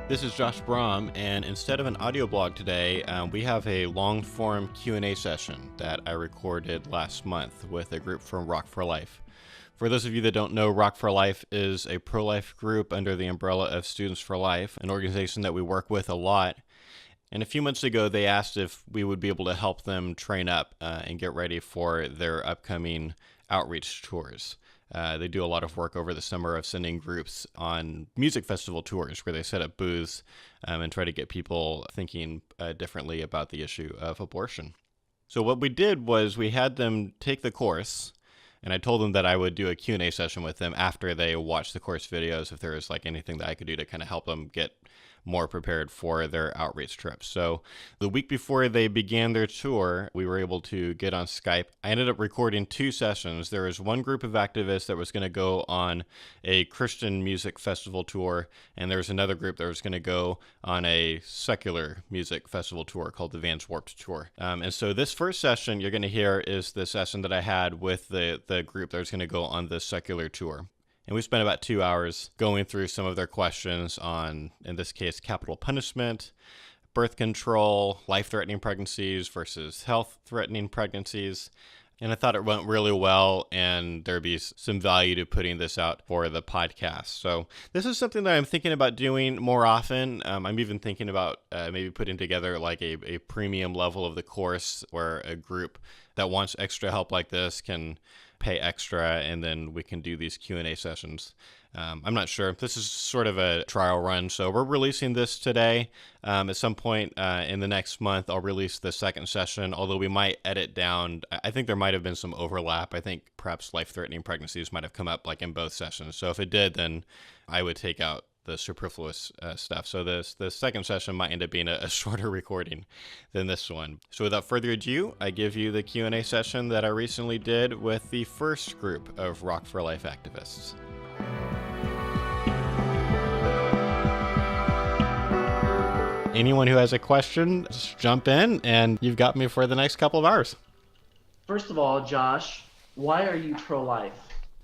This is Josh Brahm, and instead of an audio blog today, we have a long-form Q&A session that I recorded last month with a group from Rock for Life. For those of you that don't know, Rock for Life is a pro-life group under the umbrella of Students for Life, an organization that we work with a lot. And a few months ago, they asked if we would be able to help them train up and get ready for their upcoming outreach tours. They do a lot of work over the summer of sending groups on music festival tours where they set up booths and try to get people thinking differently about the issue of abortion. So what we did was we had them take the course, and I told them that I would do a Q&A session with them after they watched the course videos if there was like anything that I could do to kind of help them get more prepared for their outreach trips. So the week before they began their tour, we were able to get on Skype. I ended up recording 2 sessions. There was one group of activists that was going to go on a Christian music festival tour, and there was another group that was going to go on a secular music festival tour called the Vans Warped Tour. And so this first session you're going to hear is the session that I had with the group that was going to go on the secular tour. And we spent about 2 hours going through some of their questions on, in this case, capital punishment, birth control, life-threatening pregnancies versus health-threatening pregnancies. And I thought it went really well, and there'd be some value to putting this out for the podcast. So this is something that I'm thinking about doing more often. I'm even thinking about maybe putting together like a premium level of the course where a group that wants extra help like this can pay extra, and then we can do these Q&A sessions. I'm not sure. This is sort of a trial run, so we're releasing this today. At some point in the next month, I'll release the second session, although we might edit down. I think there might have been some overlap. I think perhaps life-threatening pregnancies might have come up like in both sessions. So if it did, then I would take out the superfluous stuff. So the second session might end up being a shorter recording than this one. So without further ado, I give you the Q&A session that I recently did with the first group of Rock for Life activists. Anyone who has a question, just jump in, and you've got me for the next couple of hours. First of all, Josh, why are you pro-life?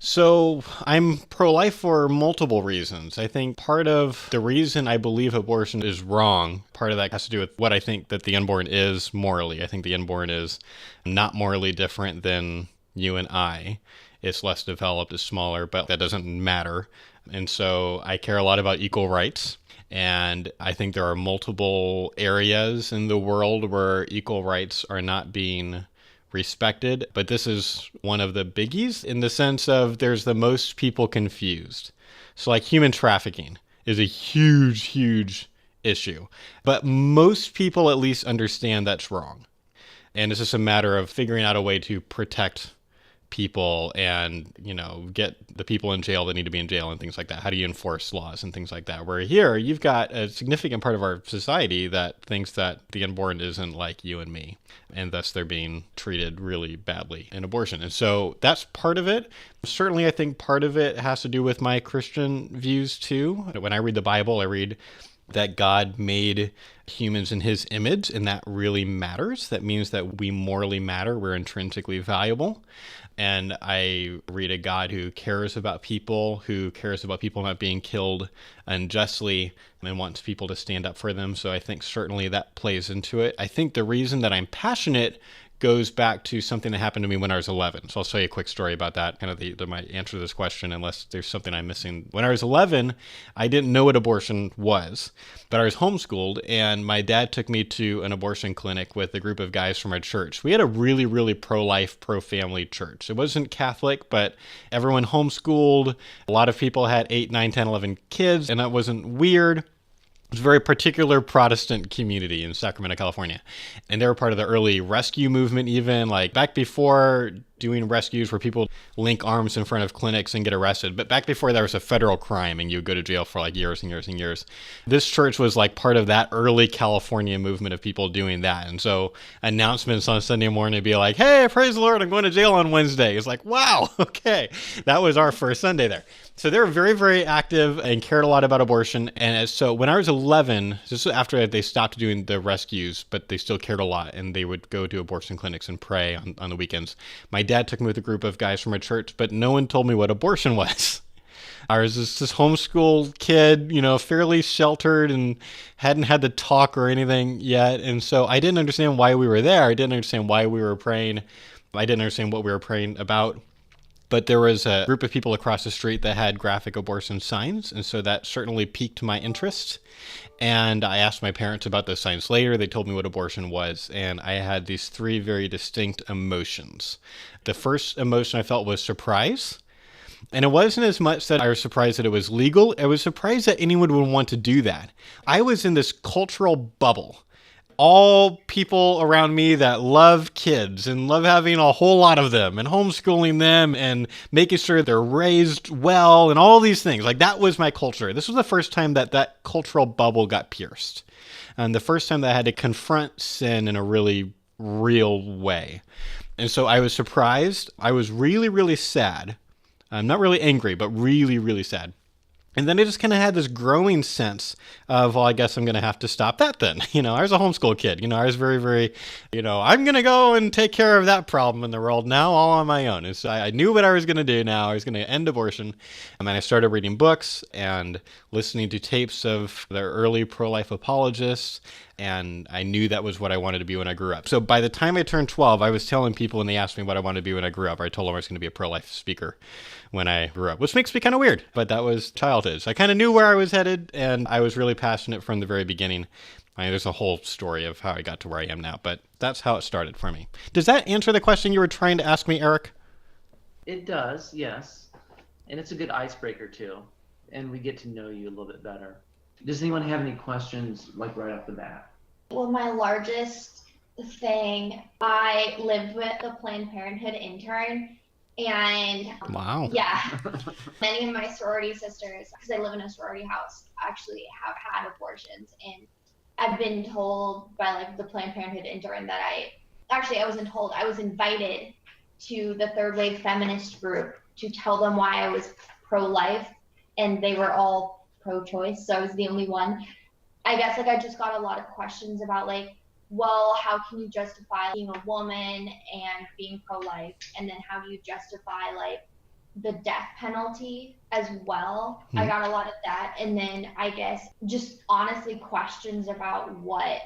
So I'm pro-life for multiple reasons. I think part of the reason I believe abortion is wrong, part of that has to do with what I think that the unborn is morally. I think the unborn is not morally different than you and I. It's less developed, it's smaller, but that doesn't matter. And so I care a lot about equal rights. And I think there are multiple areas in the world where equal rights are not being respected, but this is one of the biggies in the sense of there's the most people confused. So like human trafficking is a huge issue, but most people at least understand that's wrong. And it's just a matter of figuring out a way to protect people and, get the people in jail that need to be in jail and things like that. How do you enforce laws and things like that? Where here you've got a significant part of our society that thinks that the unborn isn't like you and me, and thus they're being treated really badly in abortion. And so that's part of it. Certainly, I think part of it has to do with my Christian views too. When I read the Bible, I read that God made humans in his image, and that really matters. That means that we morally matter. We're intrinsically valuable. And I read a God who cares about people not being killed unjustly and wants people to stand up for them. So I think certainly that plays into it. I think the reason that I'm passionate goes back to something that happened to me when I was 11. So I'll tell you a quick story about that, kind of my answer to this question, unless there's something I'm missing. When I was 11, I didn't know what abortion was, but I was homeschooled, and my dad took me to an abortion clinic with a group of guys from our church. We had a really pro-life, pro-family church. It wasn't Catholic, but everyone homeschooled. A lot of people had 8, 9, 10, 11 kids, and that wasn't weird. It was a very particular Protestant community in Sacramento, California. And they were part of the early rescue movement even, like back before doing rescues where people link arms in front of clinics and get arrested. But back before there was a federal crime and you would go to jail for like years and years and years. This church was like part of that early California movement of people doing that. And so announcements on Sunday morning would be like, hey, praise the Lord, I'm going to jail on Wednesday. It's like, wow, okay. That was our first Sunday there. So they were very active and cared a lot about abortion. And so when I was 11, just after they stopped doing the rescues, but they still cared a lot, and they would go to abortion clinics and pray on the weekends. My dad took me with a group of guys from a church, but no one told me what abortion was. I was this homeschool kid, fairly sheltered and hadn't had to talk or anything yet. And so I didn't understand why we were there. I didn't understand why we were praying. I didn't understand what we were praying about. But there was a group of people across the street that had graphic abortion signs, and so that certainly piqued my interest. And I asked my parents about those signs later. They told me what abortion was, and I had these three very distinct emotions. The first emotion I felt was surprise. And it wasn't as much that I was surprised that it was legal. I was surprised that anyone would want to do that. I was in this cultural bubble. All people around me that love kids and love having a whole lot of them and homeschooling them and making sure they're raised well and all these things. Like, that was my culture. This was the first time that cultural bubble got pierced. And the first time that I had to confront sin in a really real way. And so I was surprised. I was really, really sad. I'm not really angry, but really, really sad. And then I just kind of had this growing sense of, well, I guess I'm going to have to stop that then. I was a homeschool kid. I was very, very, I'm going to go and take care of that problem in the world now all on my own. And so I knew what I was going to do now. I was going to end abortion. And then I started reading books and listening to tapes of the early pro-life apologists. And I knew that was what I wanted to be when I grew up. So by the time I turned 12, I was telling people when they asked me what I wanted to be when I grew up, I told them I was going to be a pro-life speaker when I grew up, which makes me kind of weird, but that was childhood. So I kind of knew where I was headed, and I was really passionate from the very beginning. There's a whole story of how I got to where I am now, but that's how it started for me. Does that answer the question you were trying to ask me, Eric? It does, yes. And it's a good icebreaker, too. And we get to know you a little bit better. Does anyone have any questions, like right off the bat? Well, my largest thing, I lived with a Planned Parenthood intern. And wow. Yeah, many of my sorority sisters, because I live in a sorority house, actually have had abortions. And I've been told by the Planned Parenthood intern that I wasn't told, I was invited to the third wave feminist group to tell them why I was pro-life, and they were all pro-choice, so I was the only one. I guess I just got a lot of questions about well, how can you justify being a woman and being pro-life? And then how do you justify the death penalty as well? Mm-hmm. I got a lot of that. And then I guess just honestly questions about what,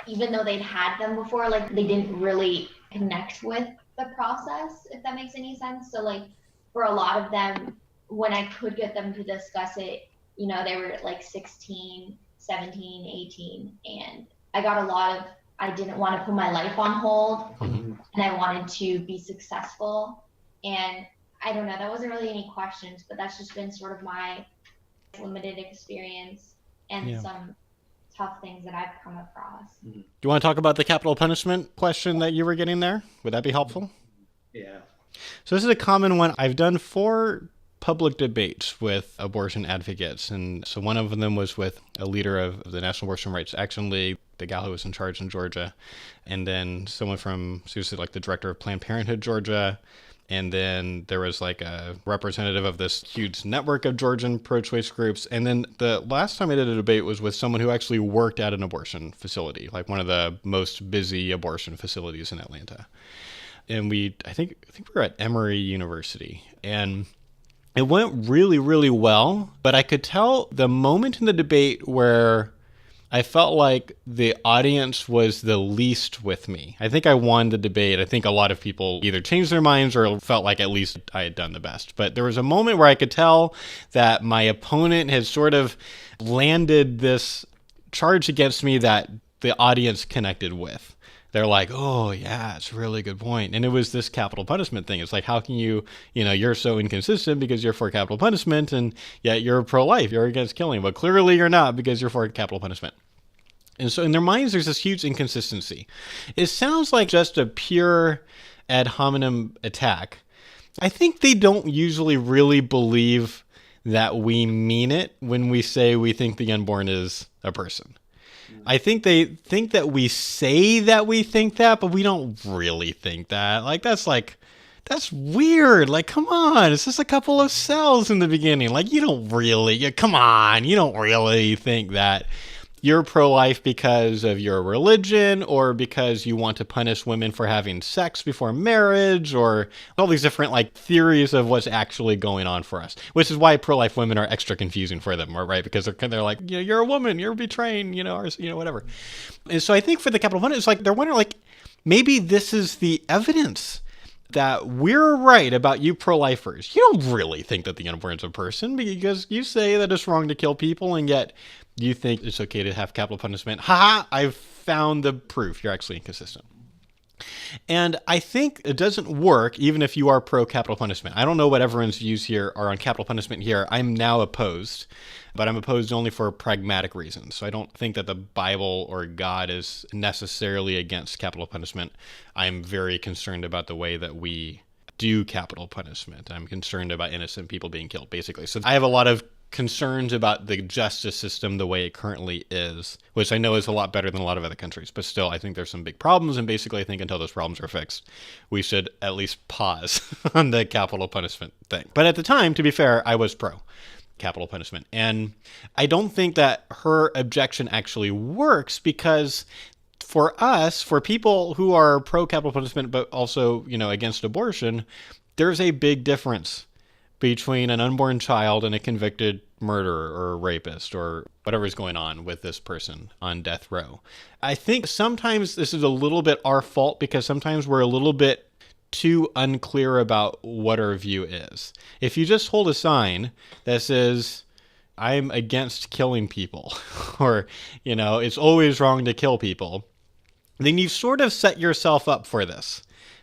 even though they'd had them before, they didn't really connect with the process, if that makes any sense. So for a lot of them, when I could get them to discuss it, they were 16, 17, 18. And I got a lot of, I didn't want to put my life on hold, mm-hmm. and I wanted to be successful. And I don't know, that wasn't really any questions, but that's just been sort of my limited experience and some tough things that I've come across. Mm-hmm. Do you want to talk about the capital punishment question that you were getting there? Would that be helpful? Yeah. So this is a common one. I've done 4 public debates with abortion advocates. And so one of them was with a leader of the National Abortion Rights Action League, the gal who was in charge in Georgia, and then someone from, seriously, the director of Planned Parenthood Georgia, and then there was a representative of this huge network of Georgian pro-choice groups, and then the last time I did a debate was with someone who actually worked at an abortion facility, one of the most busy abortion facilities in Atlanta. And I think we were at Emory University, and it went really, really well, but I could tell the moment in the debate where I felt like the audience was the least with me. I think I won the debate. I think a lot of people either changed their minds or felt like at least I had done the best. But there was a moment where I could tell that my opponent had sort of landed this charge against me that the audience connected with. They're like, oh, yeah, it's a really good point. And it was this capital punishment thing. It's how can you're so inconsistent because you're for capital punishment and yet you're pro-life, you're against killing. But clearly you're not because you're for capital punishment. And so in their minds, there's this huge inconsistency. It sounds like just a pure ad hominem attack. I think they don't usually really believe that we mean it when we say we think the unborn is a person. I think they think that we say that we think that, but we don't really think that. That's weird. Come on. It's just a couple of cells in the beginning. You don't really, come on. You don't really think that. you're pro-life because of your religion or because you want to punish women for having sex before marriage, or all these different like theories of what's actually going on for us, which is why pro-life women are extra confusing for them, right? Because they're like, you're a woman, you're betraying, or, whatever. And so I think for the capital punishment, it's like they're wondering, like, maybe this is the evidence that we're right about you pro-lifers. You don't really think that the unborn's a person because you say that it's wrong to kill people, and yet you think it's okay to have capital punishment. Ha! I've found the proof. You're actually inconsistent. And I think it doesn't work even if you are pro-capital punishment. I don't know what everyone's views here are on capital punishment here. I'm now opposed, but I'm opposed only for pragmatic reasons. So I don't think that the Bible or God is necessarily against capital punishment. I'm very concerned about the way that we do capital punishment. I'm concerned about innocent people being killed, basically. So I have a lot of concerns about the justice system the way it currently is, which I know is a lot better than a lot of other countries, but still I think there's some big problems, and basically I think until those problems are fixed, we should at least pause on the capital punishment thing. But at the time, to be fair, I was pro capital punishment, and I don't think that her objection actually works because for us, for people who are pro capital punishment but also, against abortion, there's a big difference between an unborn child and a convicted murderer or rapist or whatever is going on with this person on death row. I think sometimes this is a little bit our fault because sometimes we're a little bit too unclear about what our view is. If you just hold a sign that says, I'm against killing people, or, it's always wrong to kill people, then you've sort of set yourself up for this.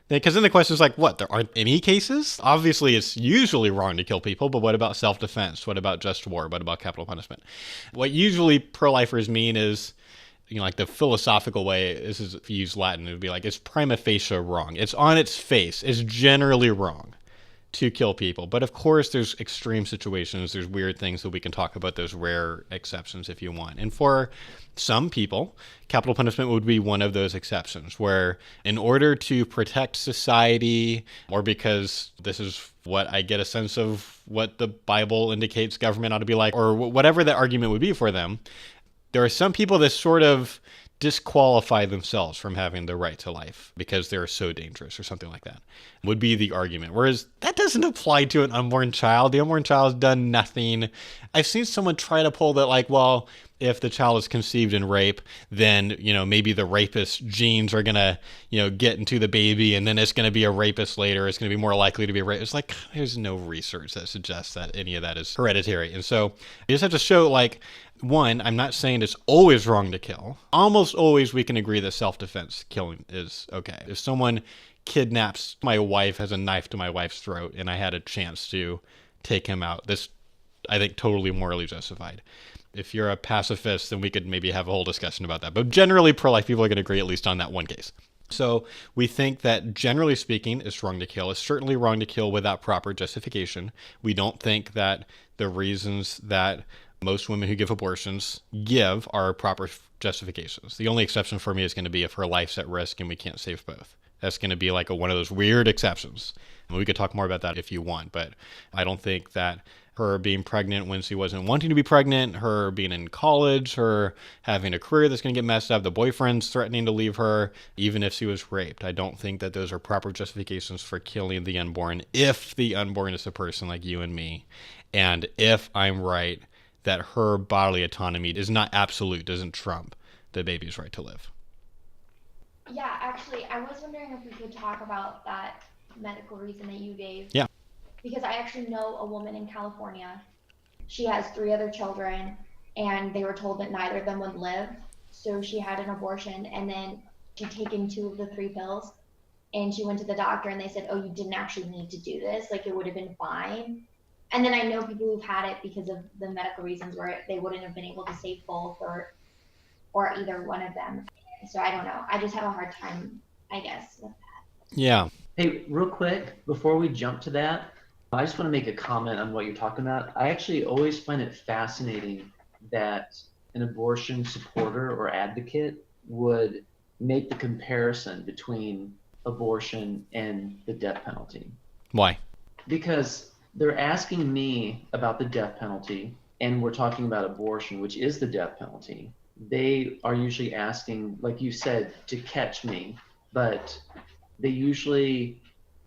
Because then the question is like, what? There aren't any cases? Obviously, it's usually wrong to kill people, but what about self-defense? What about just war? What about capital punishment? What usually pro-lifers mean is, like the philosophical way, this is, if you use Latin, it would be like, it's prima facie wrong. It's on its face. It's generally wrong to kill people. But of course, there's extreme situations. There's weird things that we can talk about, those rare exceptions if you want. And for some people, capital punishment would be one of those exceptions where in order to protect society, or because this is what I get a sense of what the Bible indicates government ought to be like, or whatever the argument would be for them, there are some people that sort of disqualify themselves from having the right to life because they're so dangerous or something like that, would be the argument. Whereas that doesn't apply to an unborn child. The unborn child has done nothing. I've seen someone try to pull that, like, well, if the child is conceived in rape, then, maybe the rapist's genes are going to, get into the baby, and then it's going to be a rapist later. It's going to be more likely to be a rapist. It's like, there's no research that suggests that any of that is hereditary. And so you just have to show, like, one, I'm not saying it's always wrong to kill. Almost always we can agree that self-defense killing is okay. If someone kidnaps my wife, has a knife to my wife's throat, and I had a chance to take him out, this, I think, totally morally justified. If you're a pacifist, then we could maybe have a whole discussion about that. But generally, pro-life people are going to agree at least on that one case. So we think that, generally speaking, it's wrong to kill. It's certainly wrong to kill without proper justification. We don't think that the reasons that most women who give abortions give are proper justifications. The only exception for me is going to be if her life's at risk and we can't save both. That's going to be like one of those weird exceptions. And we could talk more about that if you want, but I don't think that her being pregnant when she wasn't wanting to be pregnant, her being in college, her having a career that's going to get messed up, the boyfriend's threatening to leave her, even if she was raped. I don't think that those are proper justifications for killing the unborn if the unborn is a person like you and me. And if I'm right, that her bodily autonomy is not absolute, doesn't trump the baby's right to live. Yeah, actually, I was wondering if we could talk about that medical reason that you gave. Yeah. Because I actually know a woman in California. She has 3 other children, and they were told that neither of them would live. So she had an abortion, and then she'd taken 2 of the 3 pills, and she went to the doctor, and they said, oh, you didn't actually need to do this. Like, it would have been fine. And then I know people who've had it because of the medical reasons where they wouldn't have been able to save both or either one of them. So I don't know. I just have a hard time, I guess, with that. Yeah. Hey, real quick, before we jump to that, I just want to make a comment on what you're talking about. I actually always find it fascinating that an abortion supporter or advocate would make the comparison between abortion and the death penalty. Why? Because they're asking me about the death penalty, and we're talking about abortion, which is the death penalty. they are usually asking, like you said, to catch me, but they usually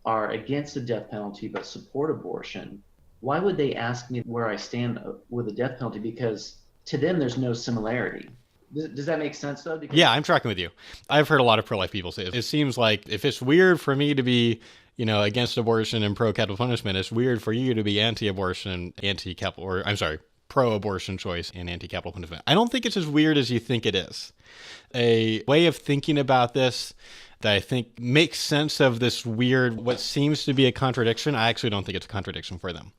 are against the death penalty but support abortion. Why would they ask me where I stand with the death penalty? Because to them, there's no similarity. Does that make sense, though? Because Yeah, I'm tracking with you. I've heard a lot of pro-life people say it seems like if it's weird for me to be, against abortion and pro-capital punishment, it's weird for you to be anti-abortion, anti-capital, or I'm sorry, pro-abortion choice and anti-capital punishment. I don't think it's as weird as you think it is. A way of thinking about this that I think makes sense of this weird, what seems to be a contradiction. I actually don't think it's a contradiction for them.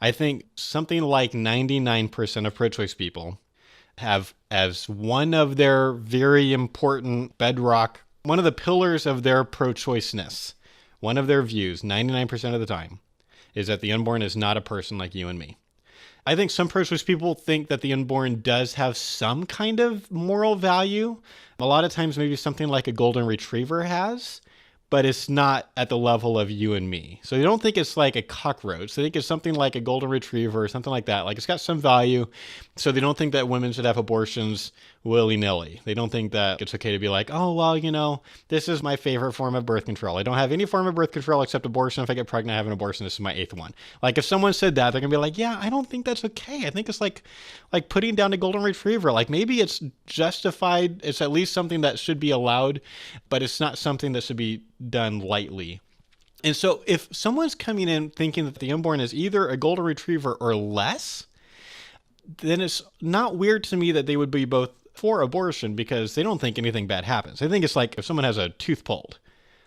I think something like 99% of pro-choice people have as one of their very important bedrock, one of the pillars of their pro-choiceness, one of their views, 99% of the time, is that the unborn is not a person like you and me. I think some pro-choice people think that the unborn does have some kind of moral value. A lot of times maybe something like a golden retriever has, but it's not at the level of you and me. So they don't think it's like a cockroach. They think it's something like a golden retriever or something like that. Like it's got some value. So they don't think that women should have abortions willy-nilly. They don't think that it's okay to be like, oh, well, this is my favorite form of birth control. I don't have any form of birth control except abortion. If I get pregnant, I have an abortion. This is my 8th one. Like if someone said that, they're going to be like, yeah, I don't think that's okay. I think it's like putting down a golden retriever. Like maybe it's justified. It's at least something that should be allowed, but it's not something that should be done lightly. And so if someone's coming in thinking that the unborn is either a golden retriever or less, then it's not weird to me that they would be both for abortion because they don't think anything bad happens. I think it's like if someone has a tooth pulled.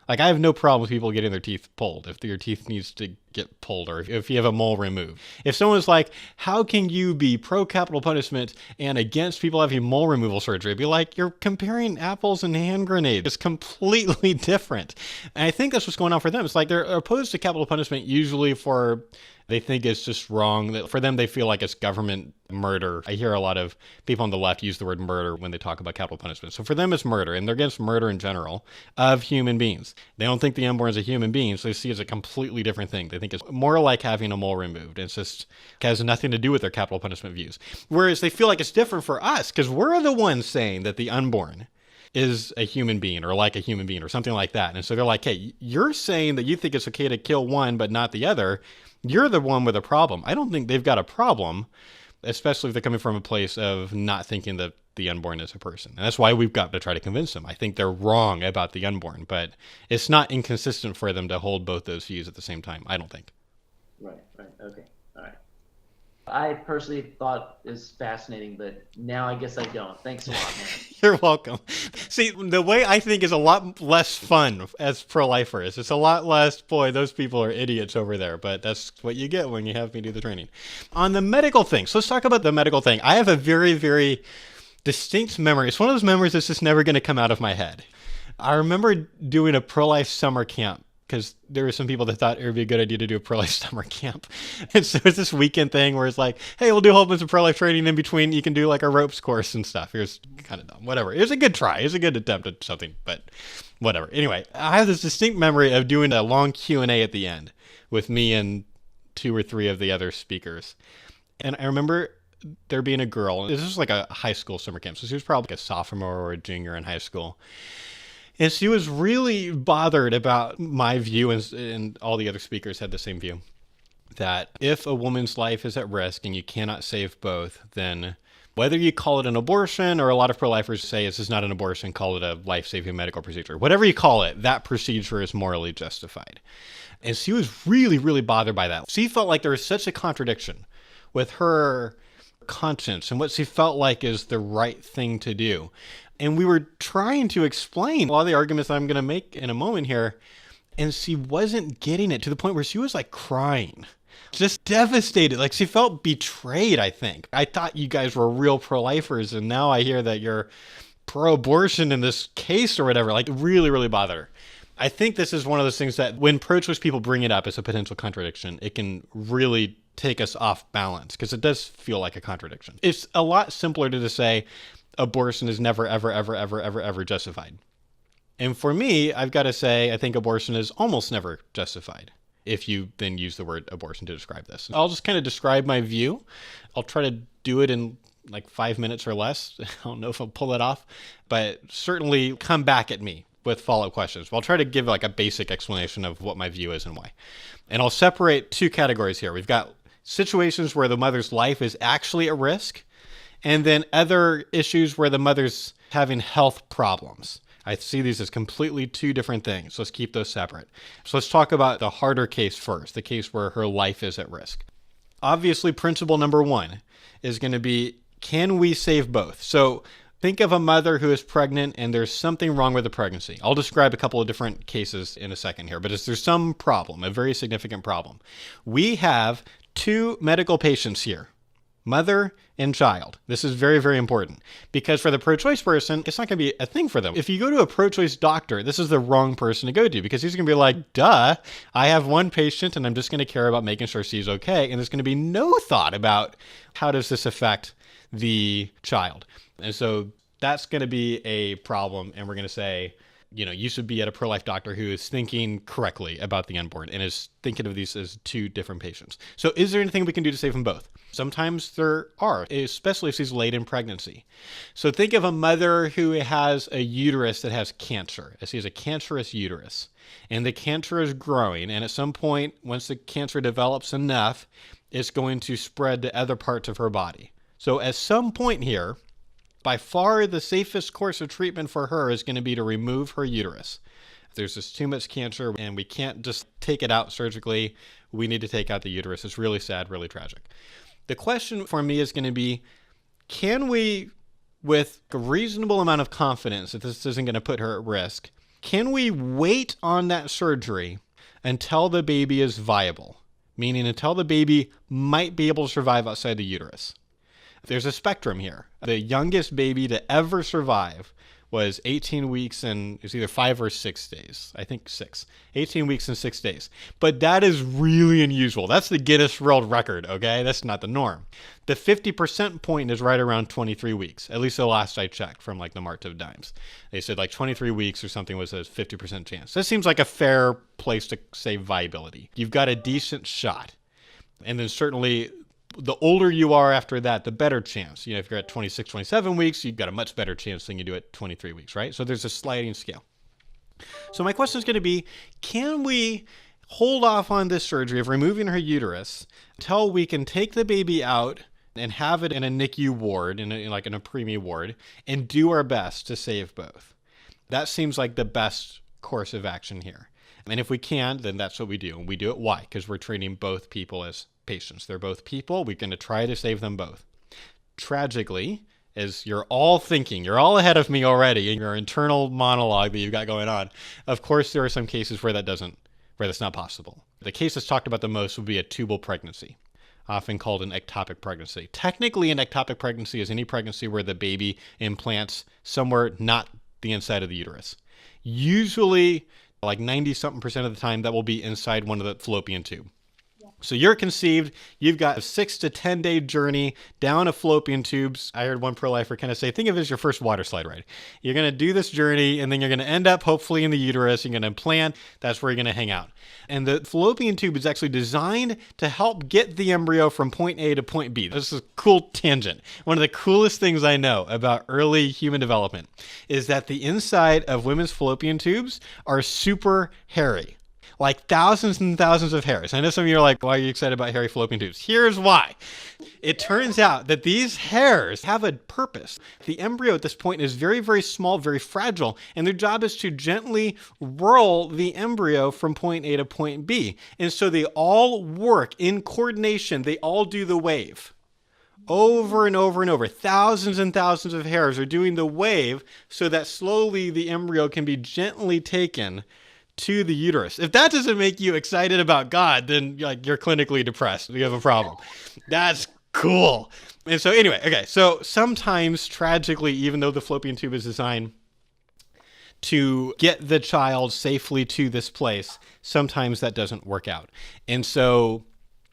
Like I have no problem with people getting their teeth pulled if your teeth needs to get pulled or if you have a mole removed. If someone's like, how can you be pro-capital punishment and against people having mole removal surgery? I'd be like, you're comparing apples and hand grenades. It's completely different. And I think that's what's going on for them. It's like they're opposed to capital punishment usually for they think it's just wrong. For them, they feel like it's government murder. I hear a lot of people on the left use the word murder when they talk about capital punishment. So for them, it's murder, and they're against murder in general of human beings. They don't think the unborn is a human being, so they see it as a completely different thing. They think it's more like having a mole removed. It's just it has nothing to do with their capital punishment views. Whereas they feel like it's different for us because we're the ones saying that the unborn is a human being or like a human being or something like that. And so they're like, hey, you're saying that you think it's okay to kill one but not the other. You're the one with a problem. I don't think they've got a problem, especially if they're coming from a place of not thinking that the unborn is a person. And that's why we've got to try to convince them. I think they're wrong about the unborn, but it's not inconsistent for them to hold both those views at the same time, I don't think. Right, okay, all right. I personally thought it was fascinating, but now I guess I don't. Thanks a lot, man. You're welcome. See, the way I think is a lot less fun as pro-lifers. It's a lot less, boy, those people are idiots over there, but that's what you get when you have me do the training. On the medical thing, so let's talk about the medical thing. I have a very, very distinct memory. It's one of those memories that's just never going to come out of my head. I remember doing a pro-life summer camp because there were some people that thought it would be a good idea to do a pro-life summer camp. And so it's this weekend thing where it's like, hey, we'll do a whole bunch of pro-life training in between. You can do like a ropes course and stuff. It was kind of dumb. Whatever. It was a good try. It was a good attempt at something, but whatever. Anyway, I have this distinct memory of doing a long Q&A at the end with me and 2 or 3 of the other speakers. And I remember there being a girl. This was like a high school summer camp. So she was probably like a sophomore or a junior in high school. And she was really bothered about my view, and all the other speakers had the same view, that if a woman's life is at risk and you cannot save both, then whether you call it an abortion or a lot of pro-lifers say this is not an abortion, call it a life-saving medical procedure. Whatever you call it, that procedure is morally justified. And she was really, really bothered by that. She felt like there was such a contradiction with her conscience and what she felt like is the right thing to do. And we were trying to explain a lot of the arguments I'm going to make in a moment here, and she wasn't getting it to the point where she was like crying, just devastated. Like she felt betrayed, I think. I thought you guys were real pro-lifers, and now I hear that you're pro-abortion in this case or whatever. Like really, really bothered her. I think this is one of those things that when pro-choice people bring it up as a potential contradiction, it can really take us off balance because it does feel like a contradiction. It's a lot simpler to just say, abortion is never, ever, ever, ever, ever, ever justified. And for me, I've got to say, I think abortion is almost never justified if you then use the word abortion to describe this. I'll just kind of describe my view. I'll try to do it in like 5 minutes or less. I don't know if I'll pull it off, but certainly come back at me with follow-up questions. I'll try to give like a basic explanation of what my view is and why. And I'll separate two categories here. We've got situations where the mother's life is actually at risk, and then other issues where the mother's having health problems. I see these as completely two different things. Let's keep those separate. So let's talk about the harder case first, the case where her life is at risk. Obviously, principle number one is going to be, can we save both? So think of a mother who is pregnant and there's something wrong with the pregnancy. I'll describe a couple of different cases in a second here, but there's some problem, a very significant problem. We have two medical patients here, mother and child. This is very, very important because for the pro-choice person, it's not going to be a thing for them. If you go to a pro-choice doctor, this is the wrong person to go to because he's going to be like, duh, I have one patient and I'm just going to care about making sure she's okay. And there's going to be no thought about how does this affect the child. And so that's going to be a problem. And we're going to say, you should be at a pro-life doctor who is thinking correctly about the unborn and is thinking of these as two different patients. So is there anything we can do to save them both? Sometimes there are, especially if she's late in pregnancy. So think of a mother who has a uterus that has cancer. She has a cancerous uterus, and the cancer is growing. And at some point, once the cancer develops enough, it's going to spread to other parts of her body. So at some point here, by far the safest course of treatment for her is going to be to remove her uterus. If there's just too much cancer and we can't just take it out surgically, we need to take out the uterus. It's really sad, really tragic. The question for me is going to be, can we, with a reasonable amount of confidence that this isn't going to put her at risk, can we wait on that surgery until the baby is viable? Meaning until the baby might be able to survive outside the uterus. There's a spectrum here. The youngest baby to ever survive was 18 weeks and it was either 5 or 6 days. I think 6. 18 weeks and 6 days. But that is really unusual. That's the Guinness World Record, okay? That's not the norm. The 50% point is right around 23 weeks, at least the last I checked from like the Mart of Dimes. They said like 23 weeks or something was a 50% chance. That seems like a fair place to say viability. You've got a decent shot. And then certainly the older you are after that, the better chance. If you're at 26, 27 weeks, you've got a much better chance than you do at 23 weeks, right? So there's a sliding scale. So my question is going to be, can we hold off on this surgery of removing her uterus until we can take the baby out and have it in a NICU ward, in a preemie ward, and do our best to save both? That seems like the best course of action here. And if we can, then that's what we do. And we do it why? Because we're treating both people as patients. They're both people. We're going to try to save them both. Tragically, as you're all thinking, you're all ahead of me already in your internal monologue that you've got going on. Of course, there are some cases where that's not possible. The case that's talked about the most would be a tubal pregnancy, often called an ectopic pregnancy. Technically, an ectopic pregnancy is any pregnancy where the baby implants somewhere not the inside of the uterus. Usually, like 90-something% of the time, that will be inside one of the fallopian tube. So you're conceived, you've got a 6 to 10 day journey down a fallopian tubes. I heard one pro-lifer kind of say, think of it as your first water slide ride. You're going to do this journey and then you're going to end up hopefully in the uterus. You're going to implant. That's where you're going to hang out. And the fallopian tube is actually designed to help get the embryo from point A to point B. This is a cool tangent. One of the coolest things I know about early human development is that the inside of women's fallopian tubes are super hairy. Like thousands and thousands of hairs. I know some of you are like, why are you excited about hairy fallopian tubes? Here's why. It turns out that these hairs have a purpose. The embryo at this point is very, very small, very fragile, and their job is to gently roll the embryo from point A to point B. And so they all work in coordination. They all do the wave. Over and over and over. Thousands and thousands of hairs are doing the wave so that slowly the embryo can be gently taken to the uterus. If that doesn't make you excited about God, then you're clinically depressed. You have a problem. That's cool. And so anyway, okay. So sometimes tragically, even though the fallopian tube is designed to get the child safely to this place, sometimes that doesn't work out. And so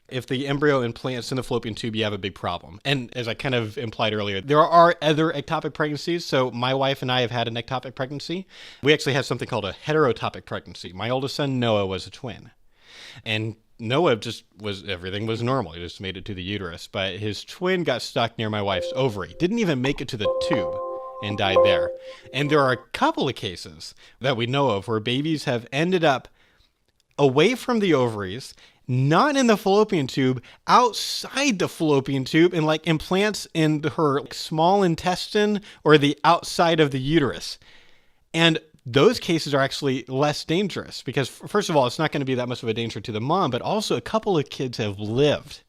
if the embryo implants in the fallopian tube, you have a big problem. And as I kind of implied earlier, there are other ectopic pregnancies. So my wife and I have had an ectopic pregnancy. We actually had something called a heterotopic pregnancy. My oldest son, Noah, was a twin. And Noah everything was normal. He just made it to the uterus. But his twin got stuck near my wife's ovary. Didn't even make it to the tube and died there. And there are a couple of cases that we know of where babies have ended up away from the ovaries, not in the fallopian tube, outside the fallopian tube, and like implants in her small intestine or the outside of the uterus. And those cases are actually less dangerous because, first of all, it's not going to be that much of a danger to the mom, but also a couple of kids have lived,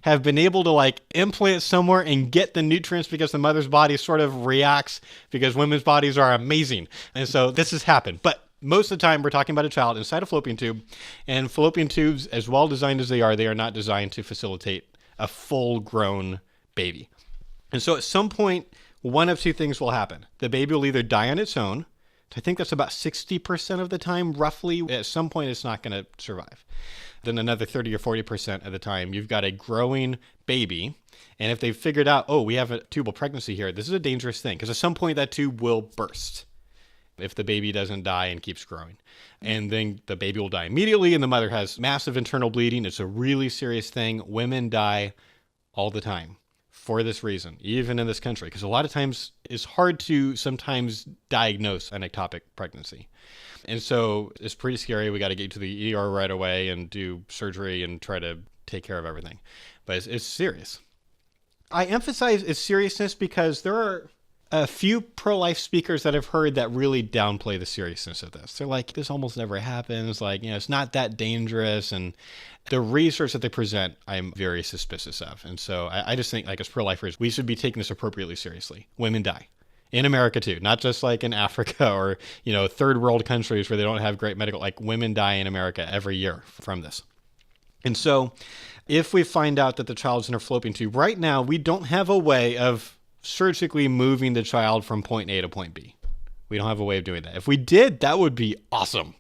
have been able to like implant somewhere and get the nutrients because the mother's body sort of reacts because women's bodies are amazing. And so this has happened. But most of the time, we're talking about a child inside a fallopian tube, and fallopian tubes, as well designed as they are not designed to facilitate a full-grown baby. And so at some point, one of two things will happen. The baby will either die on its own. I think that's about 60% of the time, roughly. At some point, it's not going to survive. Then another 30 or 40% of the time, you've got a growing baby. And if they've figured out, oh, we have a tubal pregnancy here, this is a dangerous thing, because at some point that tube will burst if the baby doesn't die and keeps growing. And then the baby will die immediately, and the mother has massive internal bleeding. It's a really serious thing. Women die all the time for this reason, even in this country, because a lot of times it's hard to sometimes diagnose an ectopic pregnancy. And so it's pretty scary. We got to get to the ER right away and do surgery and try to take care of everything. But it's serious. I emphasize its seriousness because there are a few pro-life speakers that I've heard that really downplay the seriousness of this. They're like, this almost never happens. Like, it's not that dangerous. And the research that they present, I'm very suspicious of. And so I just think, like, as pro-lifers, we should be taking this appropriately seriously. Women die. In America, too. Not just like in Africa or, third world countries where they don't have great medical, like women die in America every year from this. And so if we find out that the child's in a fallopian tube, right now, we don't have a way of surgically moving the child from point A to point B. We don't have a way of doing that. If we did, that would be awesome.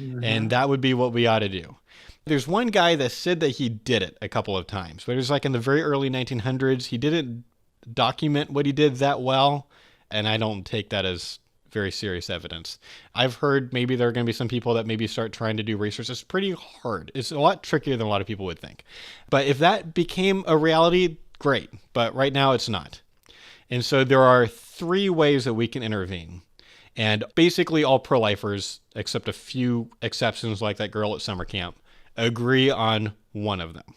Mm-hmm. And that would be what we ought to do. There's one guy that said that he did it a couple of times, but it was like in the very early 1900s. He didn't document what he did that well, and I don't take that as very serious evidence. I've heard maybe there are going to be some people that maybe start trying to do research. It's pretty hard. It's a lot trickier than a lot of people would think. But if that became a reality, great. But right now it's not. And so there are three ways that we can intervene. And basically all pro-lifers, except a few exceptions like that girl at summer camp, agree on one of them.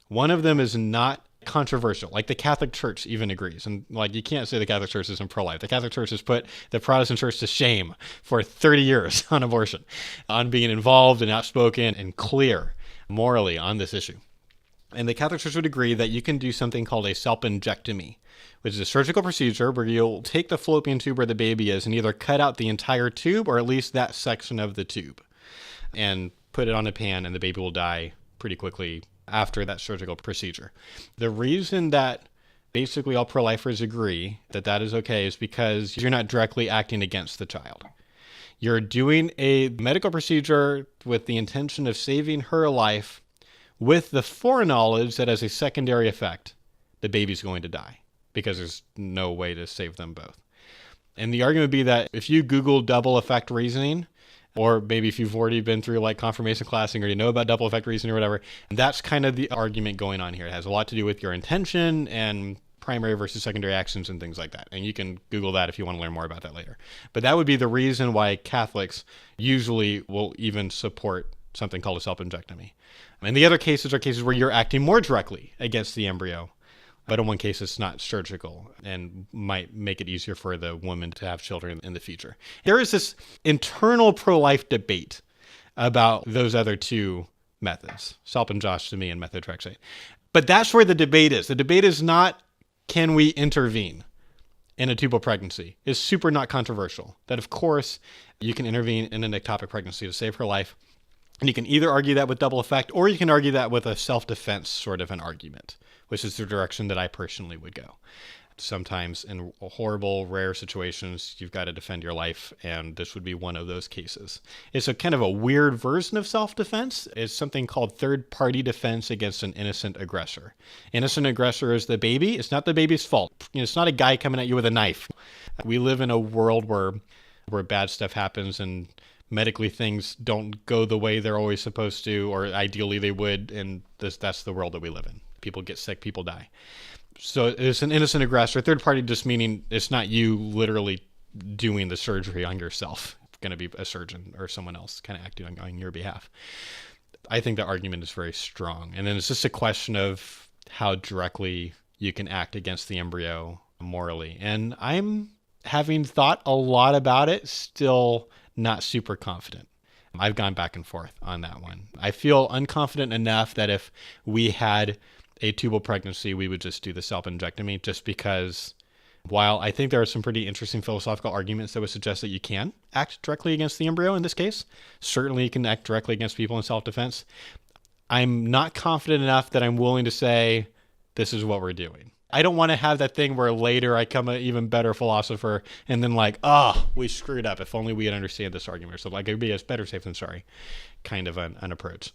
One of them is not controversial. Like the Catholic Church even agrees. And like you can't say the Catholic Church isn't pro-life. The Catholic Church has put the Protestant Church to shame for 30 years on abortion, on being involved and outspoken and clear morally on this issue. And the Catholic Church would agree that you can do something called a salpingectomy, which is a surgical procedure where you'll take the fallopian tube where the baby is and either cut out the entire tube or at least that section of the tube and put it on a pan, and the baby will die pretty quickly after that surgical procedure. The reason that basically all pro-lifers agree that that is okay is because you're not directly acting against the child. You're doing a medical procedure with the intention of saving her life with the foreknowledge that as a secondary effect, the baby's going to die because there's no way to save them both. And the argument would be that if you Google double effect reasoning, or maybe if you've already been through like confirmation class and already know about double effect reasoning or whatever, that's kind of the argument going on here. It has a lot to do with your intention and primary versus secondary actions and things like that. And you can Google that if you want to learn more about that later. But that would be the reason why Catholics usually will even support something called a salpingectomy. And the other cases are cases where you're acting more directly against the embryo, but in one case it's not surgical and might make it easier for the woman to have children in the future. There is this internal pro-life debate about those other two methods, salpingectomy and methotrexate. But that's where the debate is. The debate is not, can we intervene in a tubal pregnancy? It's super not controversial. That of course you can intervene in an ectopic pregnancy to save her life. And you can either argue that with double effect, or you can argue that with a self-defense sort of an argument, which is the direction that I personally would go. Sometimes in horrible, rare situations, you've got to defend your life, and this would be one of those cases. It's a kind of a weird version of self-defense. It's something called third-party defense against an innocent aggressor. Innocent aggressor is the baby. It's not the baby's fault. It's not a guy coming at you with a knife. We live in a world where bad stuff happens, and medically things don't go the way they're always supposed to, or ideally they would, and that's the world that we live in. People get sick, people die. So it's an innocent aggressor. Third party just meaning it's not you literally doing the surgery on yourself. It's going to be a surgeon or someone else kind of acting on your behalf. I think the argument is very strong. And then it's just a question of how directly you can act against the embryo morally. And I'm, having thought a lot about it, still not super confident. I've gone back and forth on that one. I feel unconfident enough that if we had a tubal pregnancy, we would just do the self-injectomy, just because while I think there are some pretty interesting philosophical arguments that would suggest that you can act directly against the embryo in this case, certainly you can act directly against people in self-defense, I'm not confident enough that I'm willing to say this is what we're doing. I don't want to have that thing where later I come an even better philosopher and then like, we screwed up. If only we had understood this argument. So like, it'd be a better safe than sorry kind of an approach.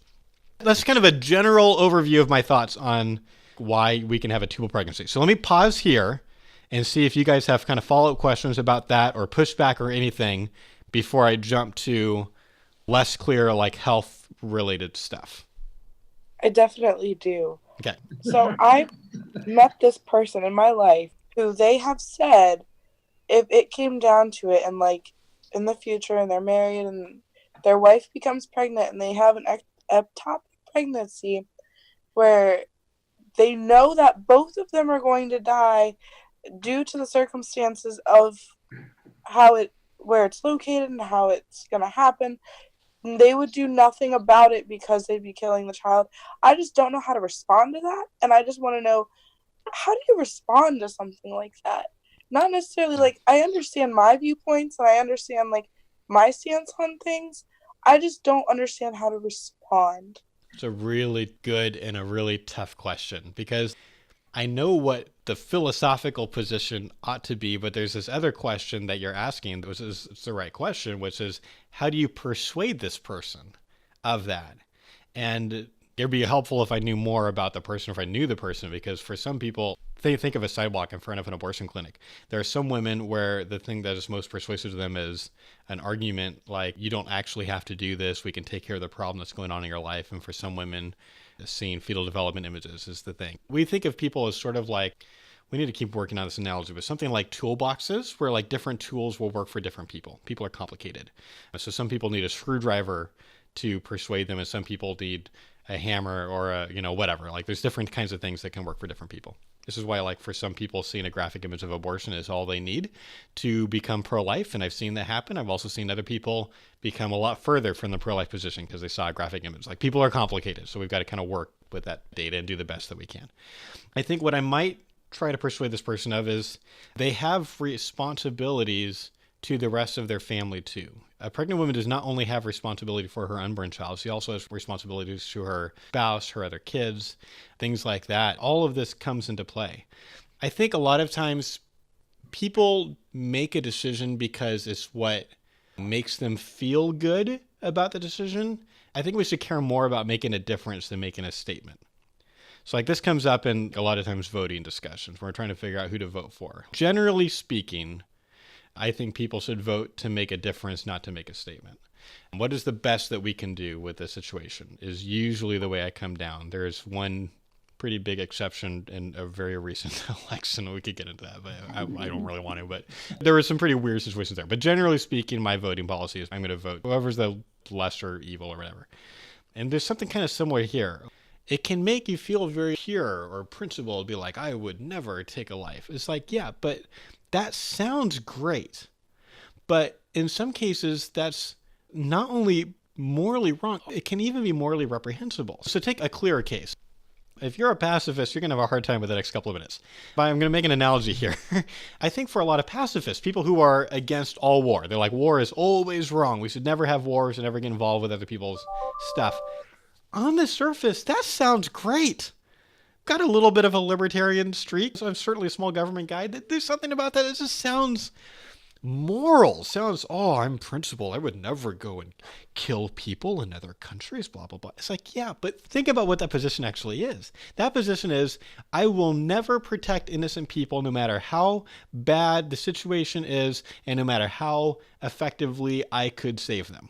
That's kind of a general overview of my thoughts on why we can have a tubal pregnancy. So let me pause here and see if you guys have kind of follow-up questions about that or pushback or anything before I jump to less clear, like health-related stuff. I definitely do. Okay. So I met this person in my life who they have said if it came down to it and like in the future and they're married and their wife becomes pregnant and they have an ectopic pregnancy where they know that both of them are going to die due to the circumstances of where it's located and how it's going to happen, they would do nothing about it because they'd be killing the child. I just don't know how to respond to that. And I just want to know, how do you respond to something like that? Not necessarily like, I understand my viewpoints and I understand like my stance on things. I just don't understand how to respond. It's a really good and a really tough question because I know what the philosophical position ought to be, but there's this other question that you're asking, which is it's the right question, which is how do you persuade this person of that? And it'd be helpful if I knew more about the person, if I knew the person, because for some people, think of a sidewalk in front of an abortion clinic. There are some women where the thing that is most persuasive to them is an argument like, you don't actually have to do this. We can take care of the problem that's going on in your life. And for some women, seeing fetal development images is the thing. We think of people as sort of like, we need to keep working on this analogy, but something like toolboxes where like different tools will work for different people. People are complicated. So some people need a screwdriver to persuade them and some people need a hammer or whatever. Like there's different kinds of things that can work for different people. This is why, like, for some people, seeing a graphic image of abortion is all they need to become pro-life. And I've seen that happen. I've also seen other people become a lot further from the pro-life position because they saw a graphic image. Like, people are complicated. So we've got to kind of work with that data and do the best that we can. I think what I might try to persuade this person of is they have responsibilities to the rest of their family too. A pregnant woman does not only have responsibility for her unborn child, she also has responsibilities to her spouse, her other kids, things like that. All of this comes into play. I think a lot of times people make a decision because it's what makes them feel good about the decision. I think we should care more about making a difference than making a statement. So like this comes up in a lot of times voting discussions where we're trying to figure out who to vote for. Generally speaking, I think people should vote to make a difference, not to make a statement. And what is the best that we can do with this situation is usually the way I come down. There's one pretty big exception in a very recent election. We could get into that, but I don't really want to. But there were some pretty weird situations there. But generally speaking, my voting policy is I'm going to vote whoever's the lesser evil or whatever. And there's something kind of similar here. It can make you feel very pure or principled, be like, I would never take a life. It's like, yeah, but that sounds great. But in some cases, that's not only morally wrong, it can even be morally reprehensible. So take a clearer case. If you're a pacifist, you're going to have a hard time with the next couple of minutes. But I'm going to make an analogy here. I think for a lot of pacifists, people who are against all war, they're like, war is always wrong. We should never have wars and never get involved with other people's stuff. On the surface, that sounds great. Got a little bit of a libertarian streak, so I'm certainly a small government guy. There's something about that. It just sounds moral. Sounds, I'm principled. I would never go and kill people in other countries, blah, blah, blah. It's like, yeah, but think about what that position actually is. That position is, I will never protect innocent people no matter how bad the situation is and no matter how effectively I could save them.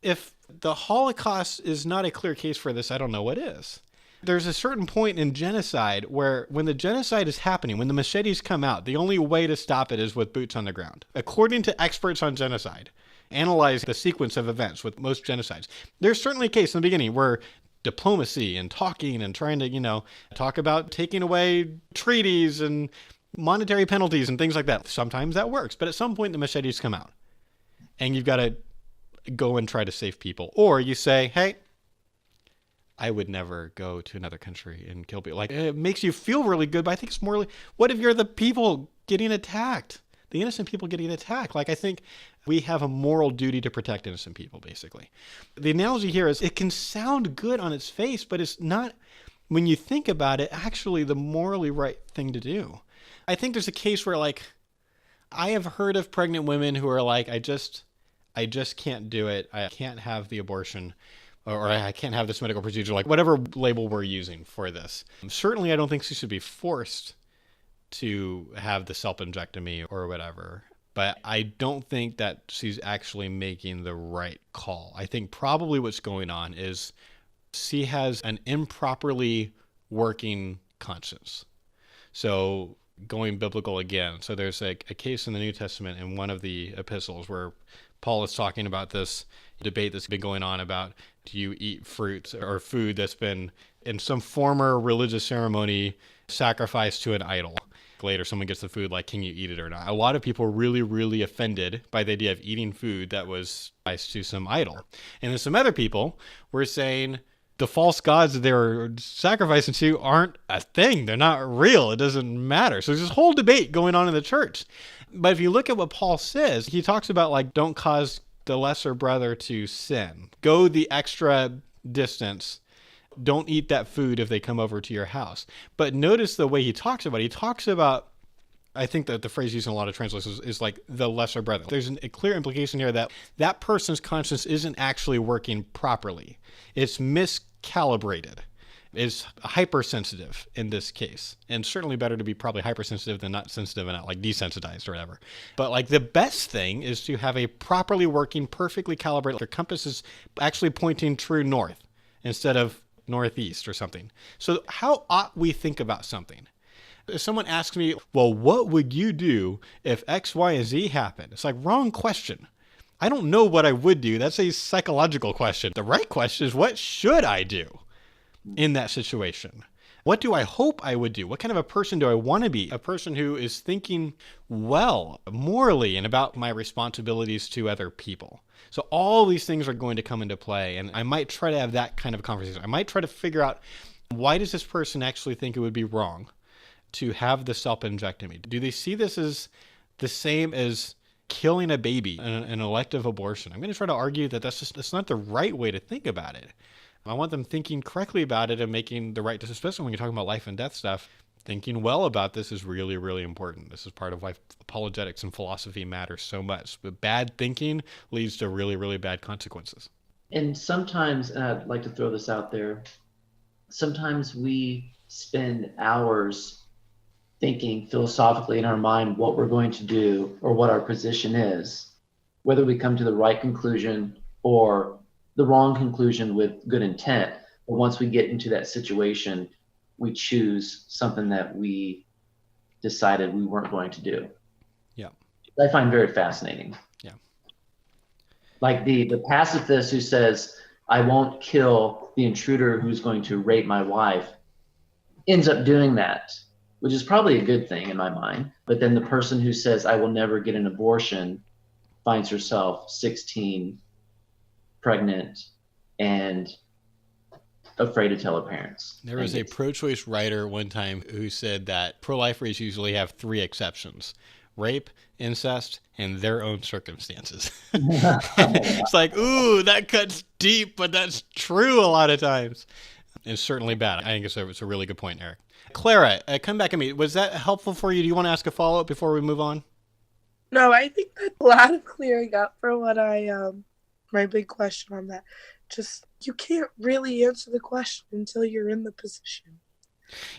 if the Holocaust is not a clear case for this, I don't know what is. There's a certain point in genocide where when the genocide is happening, when the machetes come out, the only way to stop it is with boots on the ground. According to experts on genocide, analyze the sequence of events with most genocides. There's certainly a case in the beginning where diplomacy and talking and trying to, talk about taking away treaties and monetary penalties and things like that. Sometimes that works, but at some point the machetes come out and you've got to go and try to save people. Or you say, hey, I would never go to another country and kill people. Like, it makes you feel really good, but I think it's more like, what if you're the people getting attacked? The innocent people getting attacked. Like, I think we have a moral duty to protect innocent people, basically. The analogy here is it can sound good on its face, but it's not, when you think about it, actually the morally right thing to do. I think there's a case where, like, I have heard of pregnant women who are like, I just can't do it. I can't have the abortion. Or I can't have this medical procedure, like whatever label we're using for this. Certainly, I don't think she should be forced to have the self-injectomy or whatever. But I don't think that she's actually making the right call. I think probably what's going on is she has an improperly working conscience. So going biblical again. So there's a case in the New Testament in one of the epistles where Paul is talking about this debate that's been going on about, do you eat fruit or food that's been in some former religious ceremony sacrificed to an idol? Later, someone gets the food, like, can you eat it or not? A lot of people are really, really offended by the idea of eating food that was sacrificed to some idol. And then some other people were saying the false gods that they were sacrificing to aren't a thing. They're not real. It doesn't matter. So there's this whole debate going on in the church. But if you look at what Paul says, he talks about, like, don't cause the lesser brother to sin. Go the extra distance. Don't eat that food if they come over to your house. But notice the way he talks about it. He talks about, I think that the phrase used in a lot of translations is like the lesser brother. There's a clear implication here that that person's conscience isn't actually working properly. It's miscalibrated. Is hypersensitive in this case, and certainly better to be probably hypersensitive than not sensitive and not like desensitized or whatever. But like the best thing is to have a properly working, perfectly calibrated, your compass is actually pointing true north instead of northeast or something. So how ought we think about something? If someone asks me, well, what would you do if X, Y, and Z happened? It's like, wrong question. I don't know what I would do. That's a psychological question. The right question is, what should I do in that situation? What do I hope I would do? What kind of a person do I want to be? A person who is thinking well, morally, and about my responsibilities to other people. So all these things are going to come into play, and I might try to have that kind of conversation. I might try to figure out, why does this person actually think it would be wrong to have the self-injectomy? Do they see this as the same as killing a baby, an elective abortion? I'm going to try to argue that that's not the right way to think about it. I want them thinking correctly about it and making the right decision, especially when you're talking about life and death stuff. Thinking well about this is really, really important. This is part of why apologetics and philosophy matter so much. But bad thinking leads to really, really bad consequences. And sometimes, and I'd like to throw this out there, sometimes we spend hours thinking philosophically in our mind what we're going to do or what our position is, whether we come to the right conclusion or the wrong conclusion with good intent. But once we get into that situation, we choose something that we decided we weren't going to do. Yeah. I find very fascinating. Yeah. Like the pacifist who says, I won't kill the intruder who's going to rape my wife, ends up doing that, which is probably a good thing in my mind. But then the person who says, I will never get an abortion, finds herself 16, pregnant, and afraid to tell her parents. There was a pro-choice writer one time who said that pro-lifers usually have 3 exceptions: rape, incest, and their own circumstances. It's like, ooh, that cuts deep, but that's true a lot of times. It's certainly bad. I think it's a really good point, Eric. Clara, come back at me. Was that helpful for you? Do you want to ask a follow-up before we move on? No, I think that's a lot of clearing up for what my big question on that. Just, you can't really answer the question until you're in the position.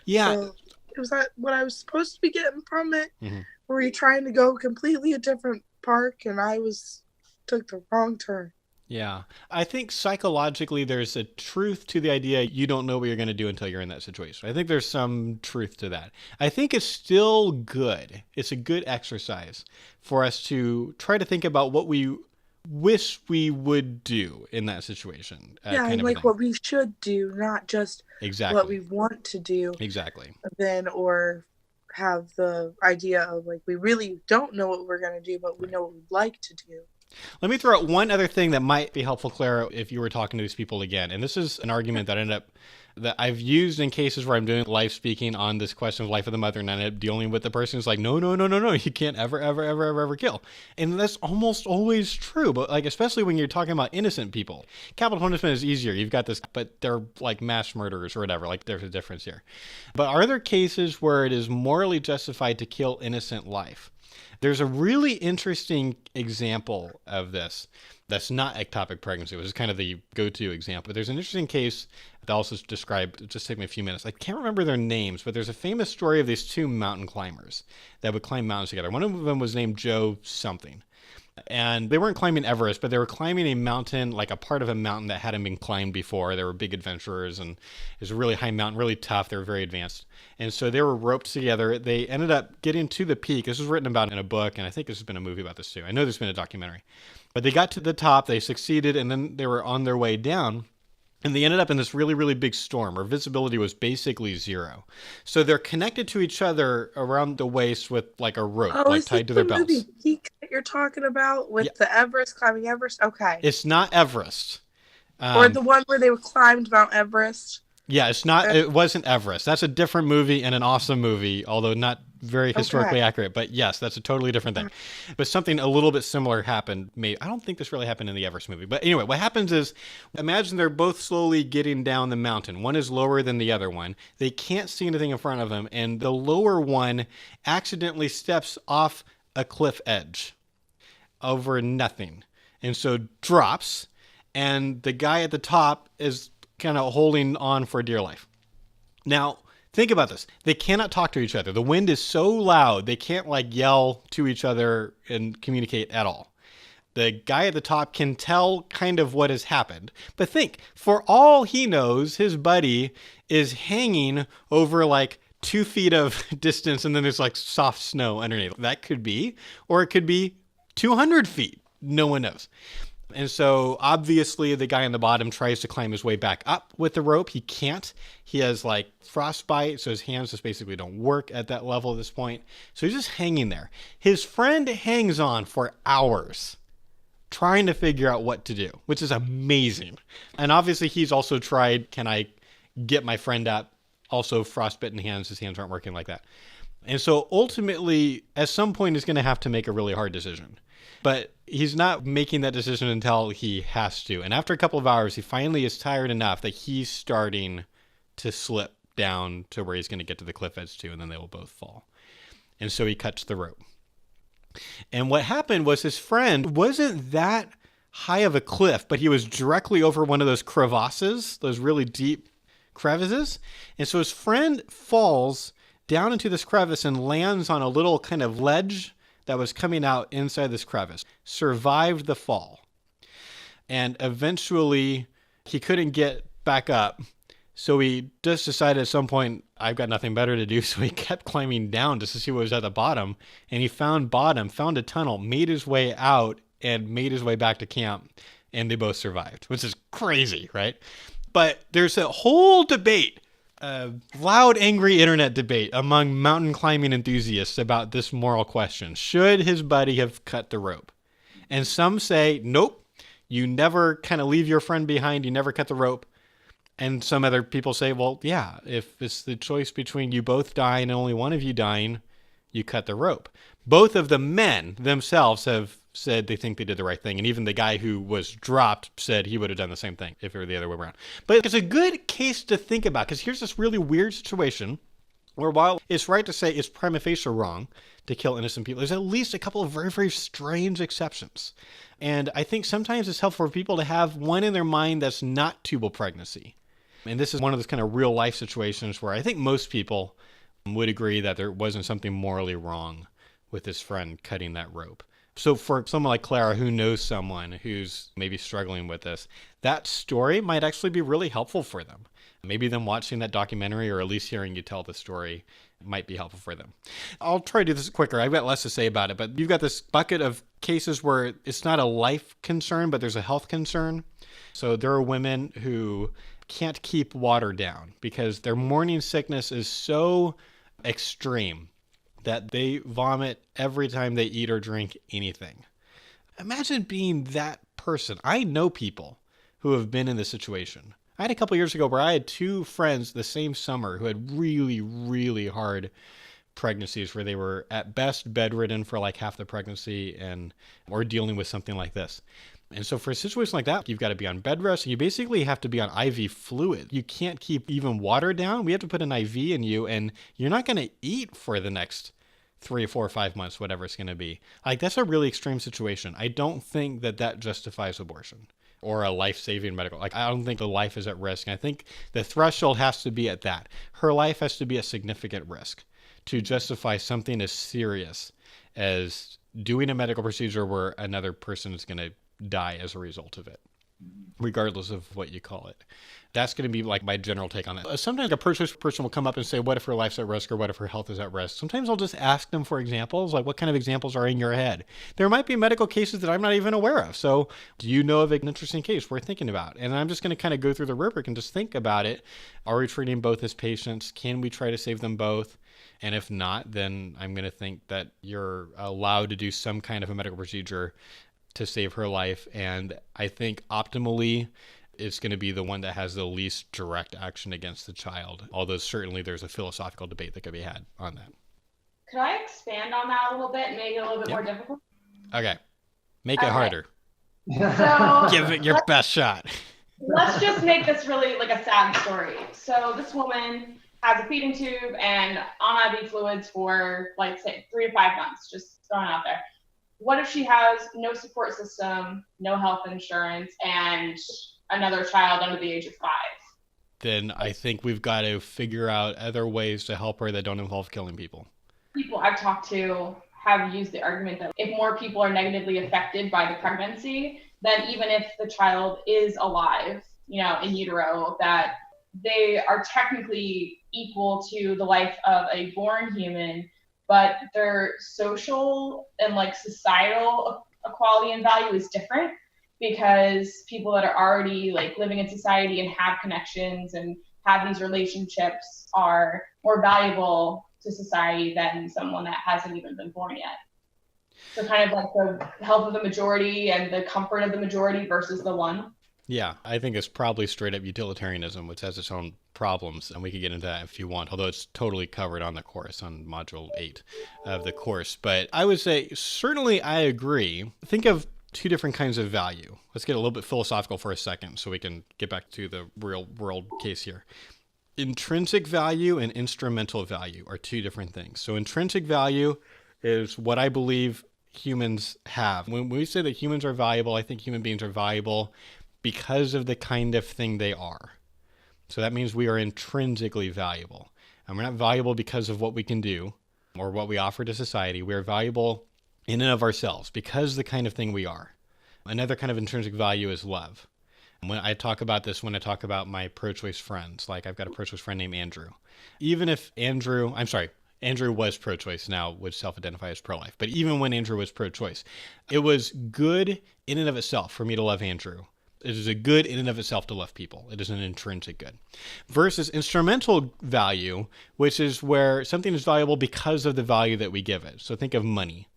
Yeah. So, was that what I was supposed to be getting from it? Mm-hmm. Were you trying to go completely a different park and I took the wrong turn? Yeah. I think psychologically there's a truth to the idea you don't know what you're going to do until you're in that situation. I think there's some truth to that. I think it's still good. It's a good exercise for us to try to think about what we wish we would do in that situation. Yeah, kind of a like thing. what we should do, not just Exactly. what we want to do. Exactly. Then, or have the idea of like, we really don't know what we're going to do, but we know what we'd like to do. Let me throw out one other thing that might be helpful, Clara, if you were talking to these people again. And this is an argument that I've used in cases where I'm doing live speaking on this question of life of the mother, and I end up dealing with the person who's like, no, you can't ever kill. And that's almost always true, but like, especially when you're talking about innocent people. Capital punishment is easier. You've got this, but they're like mass murderers or whatever. Like, there's a difference here. But are there cases where it is morally justified to kill innocent life? There's a really interesting example of this that's not ectopic pregnancy, which is kind of the go-to example. But there's an interesting case that also is described. It just take me a few minutes. I can't remember their names, but there's a famous story of these two mountain climbers that would climb mountains together. One of them was named Joe something. And they weren't climbing Everest, but they were climbing a mountain, like a part of a mountain that hadn't been climbed before. They were big adventurers, and it was a really high mountain, really tough. They were very advanced. And so they were roped together. They ended up getting to the peak. This was written about in a book, and I think there's been a movie about this too. I know there's been a documentary. But they got to the top, they succeeded, and then they were on their way down. And they ended up in this really, really big storm where visibility was basically zero. So they're connected to each other around the waist with like a rope, like tied to their belts. Movie Peak that you're talking about with the Everest, climbing Everest? Okay. It's not Everest. Or the one where they climbed Mount Everest? Yeah, it's not. It wasn't Everest. That's a different movie and an awesome movie, although not very historically accurate. But yes, that's a totally different thing. But something a little bit similar happened. Maybe I don't think this really happened in the Everest movie. But anyway, what happens is, imagine they're both slowly getting down the mountain. One is lower than the other one. They can't see anything in front of them, and the lower one accidentally steps off a cliff edge over nothing, and so drops. And the guy at the top is kind of holding on for dear life. Now, think about this. They cannot talk to each other. The wind is so loud, they can't like yell to each other and communicate at all. The guy at the top can tell kind of what has happened. But think, for all he knows, his buddy is hanging over like 2 feet of distance, and then there's like soft snow underneath. That could be, or it could be 200 feet. No one knows. And so obviously the guy on the bottom tries to climb his way back up with the rope. He can't. He has like frostbite, so his hands just basically don't work at that level at this point. So he's just hanging there. His friend hangs on for hours trying to figure out what to do, which is amazing. And obviously he's also tried, can I get my friend up? Also frostbitten hands, his hands aren't working like that. And so ultimately, at some point, he's going to have to make a really hard decision. But he's not making that decision until he has to. And after a couple of hours, he finally is tired enough that he's starting to slip down to where he's going to get to the cliff edge too, and then they will both fall. And so he cuts the rope. And what happened was his friend wasn't that high of a cliff, but he was directly over one of those crevasses, those really deep crevices. And so his friend falls down into this crevice and lands on a little kind of ledge that was coming out inside this crevice, survived the fall. And eventually he couldn't get back up. So he just decided at some point, I've got nothing better to do. So he kept climbing down just to see what was at the bottom. And he found bottom, found a tunnel, made his way out, and made his way back to camp. And they both survived, which is crazy, right? But there's a whole debate, a loud, angry internet debate among mountain climbing enthusiasts about this moral question. Should his buddy have cut the rope? And some say, nope, you never kind of leave your friend behind. You never cut the rope. And some other people say, well, yeah, if it's the choice between you both dying and only one of you dying, you cut the rope. Both of the men themselves have said they think they did the right thing. And even the guy who was dropped said he would have done the same thing if it were the other way around. But it's a good case to think about, because here's this really weird situation where while it's right to say it's prima facie wrong to kill innocent people, there's at least a couple of very, very strange exceptions. And I think sometimes it's helpful for people to have one in their mind that's not tubal pregnancy. And this is one of those kind of real life situations where I think most people would agree that there wasn't something morally wrong with his friend cutting that rope. So for someone like Clara who knows someone who's maybe struggling with this, that story might actually be really helpful for them. Maybe them watching that documentary or at least hearing you tell the story might be helpful for them. I'll try to do this quicker. I've got less to say about it, but you've got this bucket of cases where it's not a life concern, but there's a health concern. So there are women who can't keep water down because their morning sickness is so extreme that they vomit every time they eat or drink anything. Imagine being that person. I know people who have been in this situation. I had a couple years ago where I had two friends the same summer who had really, really hard pregnancies where they were at best bedridden for like half the pregnancy and or dealing with something like this. And so for a situation like that, you've got to be on bed rest. And you basically have to be on IV fluid. You can't keep even water down. We have to put an IV in you, and you're not going to eat for the next 3 or 4 or 5 months, whatever it's going to be. Like, that's a really extreme situation. I don't think that that justifies abortion or a life-saving medical. Like, I don't think the life is at risk. And I think the threshold has to be at that. Her life has to be a significant risk to justify something as serious as doing a medical procedure where another person is going to die as a result of it, regardless of what you call it. That's going to be like my general take on it. Sometimes a pro-choice person will come up and say, what if her life's at risk or what if her health is at risk? Sometimes I'll just ask them for examples, like what kind of examples are in your head? There might be medical cases that I'm not even aware of. So do you know of an interesting case worth thinking about? And I'm just going to kind of go through the rubric and just think about it. Are we treating both as patients? Can we try to save them both? And if not, then I'm going to think that you're allowed to do some kind of a medical procedure to save her life. And I think optimally, it's going to be the one that has the least direct action against the child. Although certainly there's a philosophical debate that could be had on that. Could I expand on that a little bit and make it a little bit more difficult? Okay. Make it harder. So Give it your best shot. let's just make this really like a sad story. So this woman has a feeding tube and on IV fluids for like say 3 to 5 months, just throwing it out there. What if she has no support system, no health insurance, and another child under the age of 5? Then I think we've got to figure out other ways to help her that don't involve killing people. People I've talked to have used the argument that if more people are negatively affected by the pregnancy, then even if the child is alive, in utero, that they are technically equal to the life of a born human, but their social and like societal equality and value is different because people that are already like living in society and have connections and have these relationships are more valuable to society than someone that hasn't even been born yet. So kind of like the health of the majority and the comfort of the majority versus the one. Yeah, I think it's probably straight up utilitarianism, which has its own problems, and we could get into that if you want, although it's totally covered on the course, on Module 8 of the course. But I would say, certainly I agree. Think of two different kinds of value. Let's get a little bit philosophical for a second so we can get back to the real world case here. Intrinsic value and instrumental value are two different things. So intrinsic value is what I believe humans have. When we say that humans are valuable, I think human beings are valuable because of the kind of thing they are. So that means we are intrinsically valuable. And we're not valuable because of what we can do or what we offer to society. We are valuable in and of ourselves because of the kind of thing we are. Another kind of intrinsic value is love. When I talk about this, when I talk about my pro-choice friends, like I've got a pro-choice friend named Andrew. Even if Andrew was pro-choice, now would self-identify as pro-life. But even when Andrew was pro-choice, it was good in and of itself for me to love Andrew. It is a good in and of itself to love people. It is an intrinsic good. Versus instrumental value, which is where something is valuable because of the value that we give it. So think of money.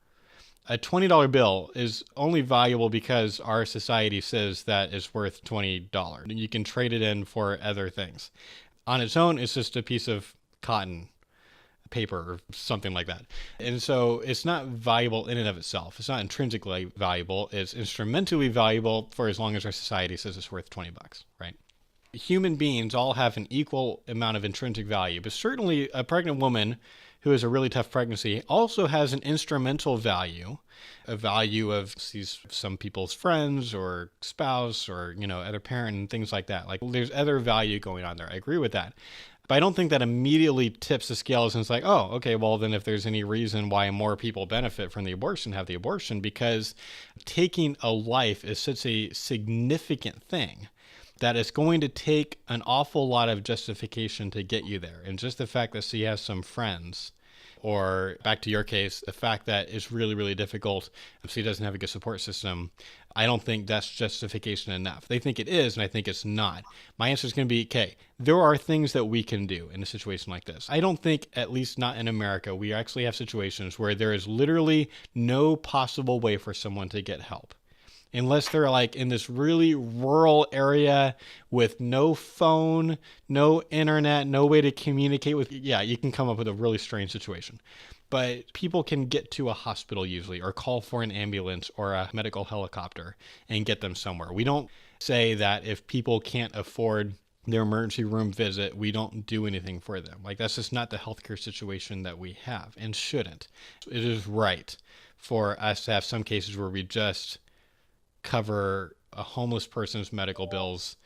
A $20 bill is only valuable because our society says that it's worth $20. You can trade it in for other things. On its own, it's just a piece of cotton, paper, or something like that. And so it's not valuable in and of itself. It's not intrinsically valuable. It's instrumentally valuable for as long as our society says it's worth $20, right? Human beings all have an equal amount of intrinsic value, but certainly a pregnant woman who has a really tough pregnancy also has an instrumental value, a value of some people's friends or spouse or, other parent and things like that. Like there's other value going on there. I agree with that. But I don't think that immediately tips the scales and it's like, oh, okay, well, then if there's any reason why more people benefit from the abortion, have the abortion, because taking a life is such a significant thing that it's going to take an awful lot of justification to get you there. And just the fact that she has some friends, or back to your case, the fact that it's really, really difficult if she doesn't have a good support system, I don't think that's justification enough. They think it is, and I think it's not. My answer is going to be, okay, there are things that we can do in a situation like this. I don't think, at least not in America, we actually have situations where there is literally no possible way for someone to get help. Unless they're like in this really rural area with no phone, no internet, no way to communicate with, yeah, you can come up with a really strange situation. But people can get to a hospital usually, or call for an ambulance or a medical helicopter and get them somewhere. We don't say that if people can't afford their emergency room visit, we don't do anything for them. Like, that's just not the healthcare situation that we have and shouldn't. It is right for us to have some cases where we just cover a homeless person's medical bills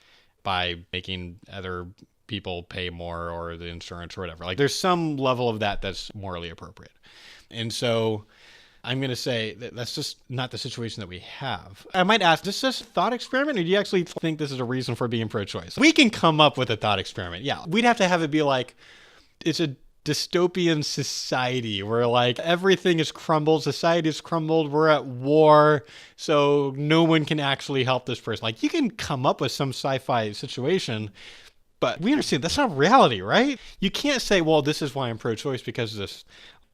by making other people pay more, or the insurance or whatever. Like, there's some level of that that's morally appropriate. And so I'm going to say that that's just not the situation that we have. I might ask, is this a thought experiment, or do you actually think this is a reason for being pro-choice? We can come up with a thought experiment. Yeah, we'd have to have it be like, it's a dystopian society where like everything is crumbled, society is crumbled, we're at war, so no one can actually help this person. Like, you can come up with some sci-fi situation, but we understand that's not reality, right? You can't say, well, this is why I'm pro-choice because of this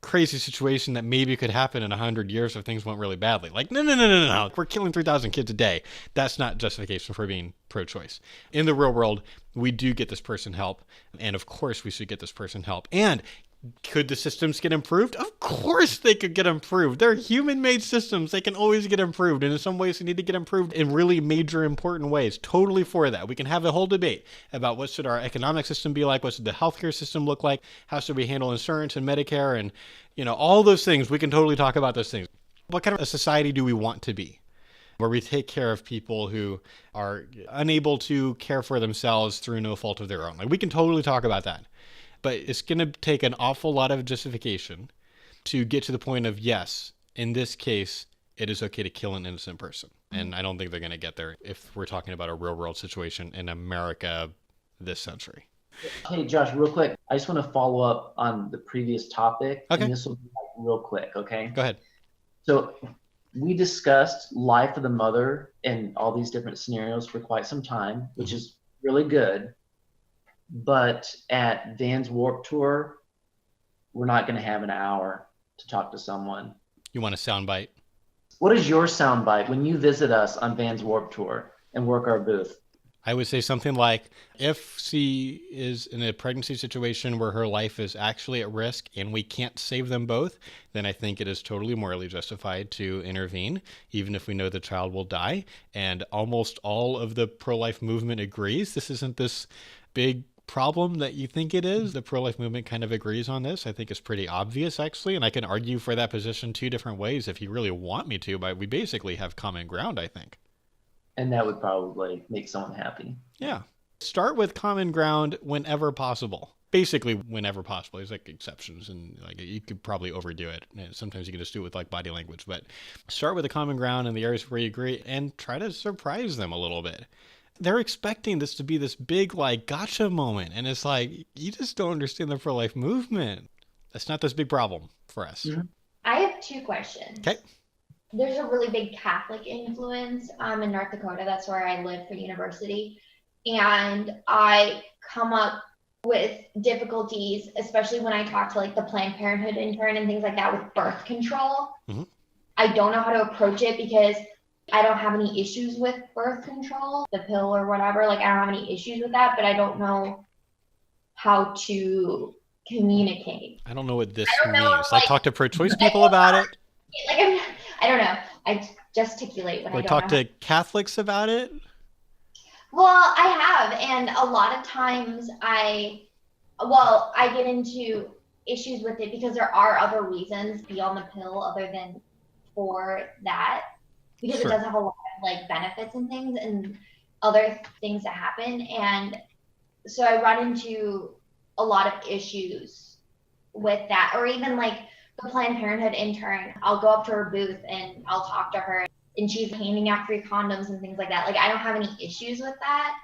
crazy situation that maybe could happen in 100 years if things went really badly. Like, no. We're killing 3,000 kids a day. That's not justification for being pro-choice. In the real world, we do get this person help. And of course, we should get this person help. And could the systems get improved? Of course they could get improved. They're human-made systems. They can always get improved. And in some ways, they need to get improved in really major, important ways. Totally for that. We can have a whole debate about what should our economic system be like? What should the healthcare system look like? How should we handle insurance and Medicare? And, all those things. We can totally talk about those things. What kind of a society do we want to be, where we take care of people who are unable to care for themselves through no fault of their own? Like, we can totally talk about that. But it's going to take an awful lot of justification to get to the point of, yes, in this case, it is okay to kill an innocent person. And I don't think they're going to get there if we're talking about a real world situation in America this century. Hey, Josh, real quick. I just want to follow up on the previous topic. Okay. And this will be real quick, okay? Go ahead. So we discussed life of the mother in all these different scenarios for quite some time, which is really good. But at Dan's Warped Tour, we're not going to have an hour to talk to someone. You want a soundbite? What is your soundbite when you visit us on Dan's Warped Tour and work our booth? I would say something like, if she is in a pregnancy situation where her life is actually at risk and we can't save them both, then I think it is totally morally justified to intervene, even if we know the child will die. And almost all of the pro-life movement agrees. This isn't this big problem that you think it is. The pro-life movement kind of agrees on this. I think it's pretty obvious, actually, and I can argue for that position two different ways if you really want me to, but we basically have common ground, I think. And that would probably make someone happy. Yeah. Start with common ground whenever possible. Basically, whenever possible. There's like exceptions, and like you could probably overdo it. And sometimes you can just do it with like body language, but start with the common ground in the areas where you agree and try to surprise them a little bit. They're expecting this to be this big, like, gotcha moment. And it's like, you just don't understand the pro-life movement. That's not this big problem for us. Mm-hmm. I have two questions. Okay. There's a really big Catholic influence in North Dakota. That's where I live for university. And I come up with difficulties, especially when I talk to like the Planned Parenthood intern and things like that with birth control. Mm-hmm. I don't know how to approach it because I don't have any issues with birth control, the pill or whatever. Like, I don't have any issues with that, but I don't know how to communicate. I don't know what this means. Like, talk to pro-choice people about it? Like, I don't know. I gesticulate when I don't talk know. to Catholics about it? Well, I have. And a lot of times I get into issues with it because there are other reasons beyond the pill other than for that. Because It does have a lot of like benefits and things and other things that happen. And so I run into a lot of issues with that. Or even like the Planned Parenthood intern, I'll go up to her booth and I'll talk to her, and she's handing out free condoms and things like that. Like, I don't have any issues with that.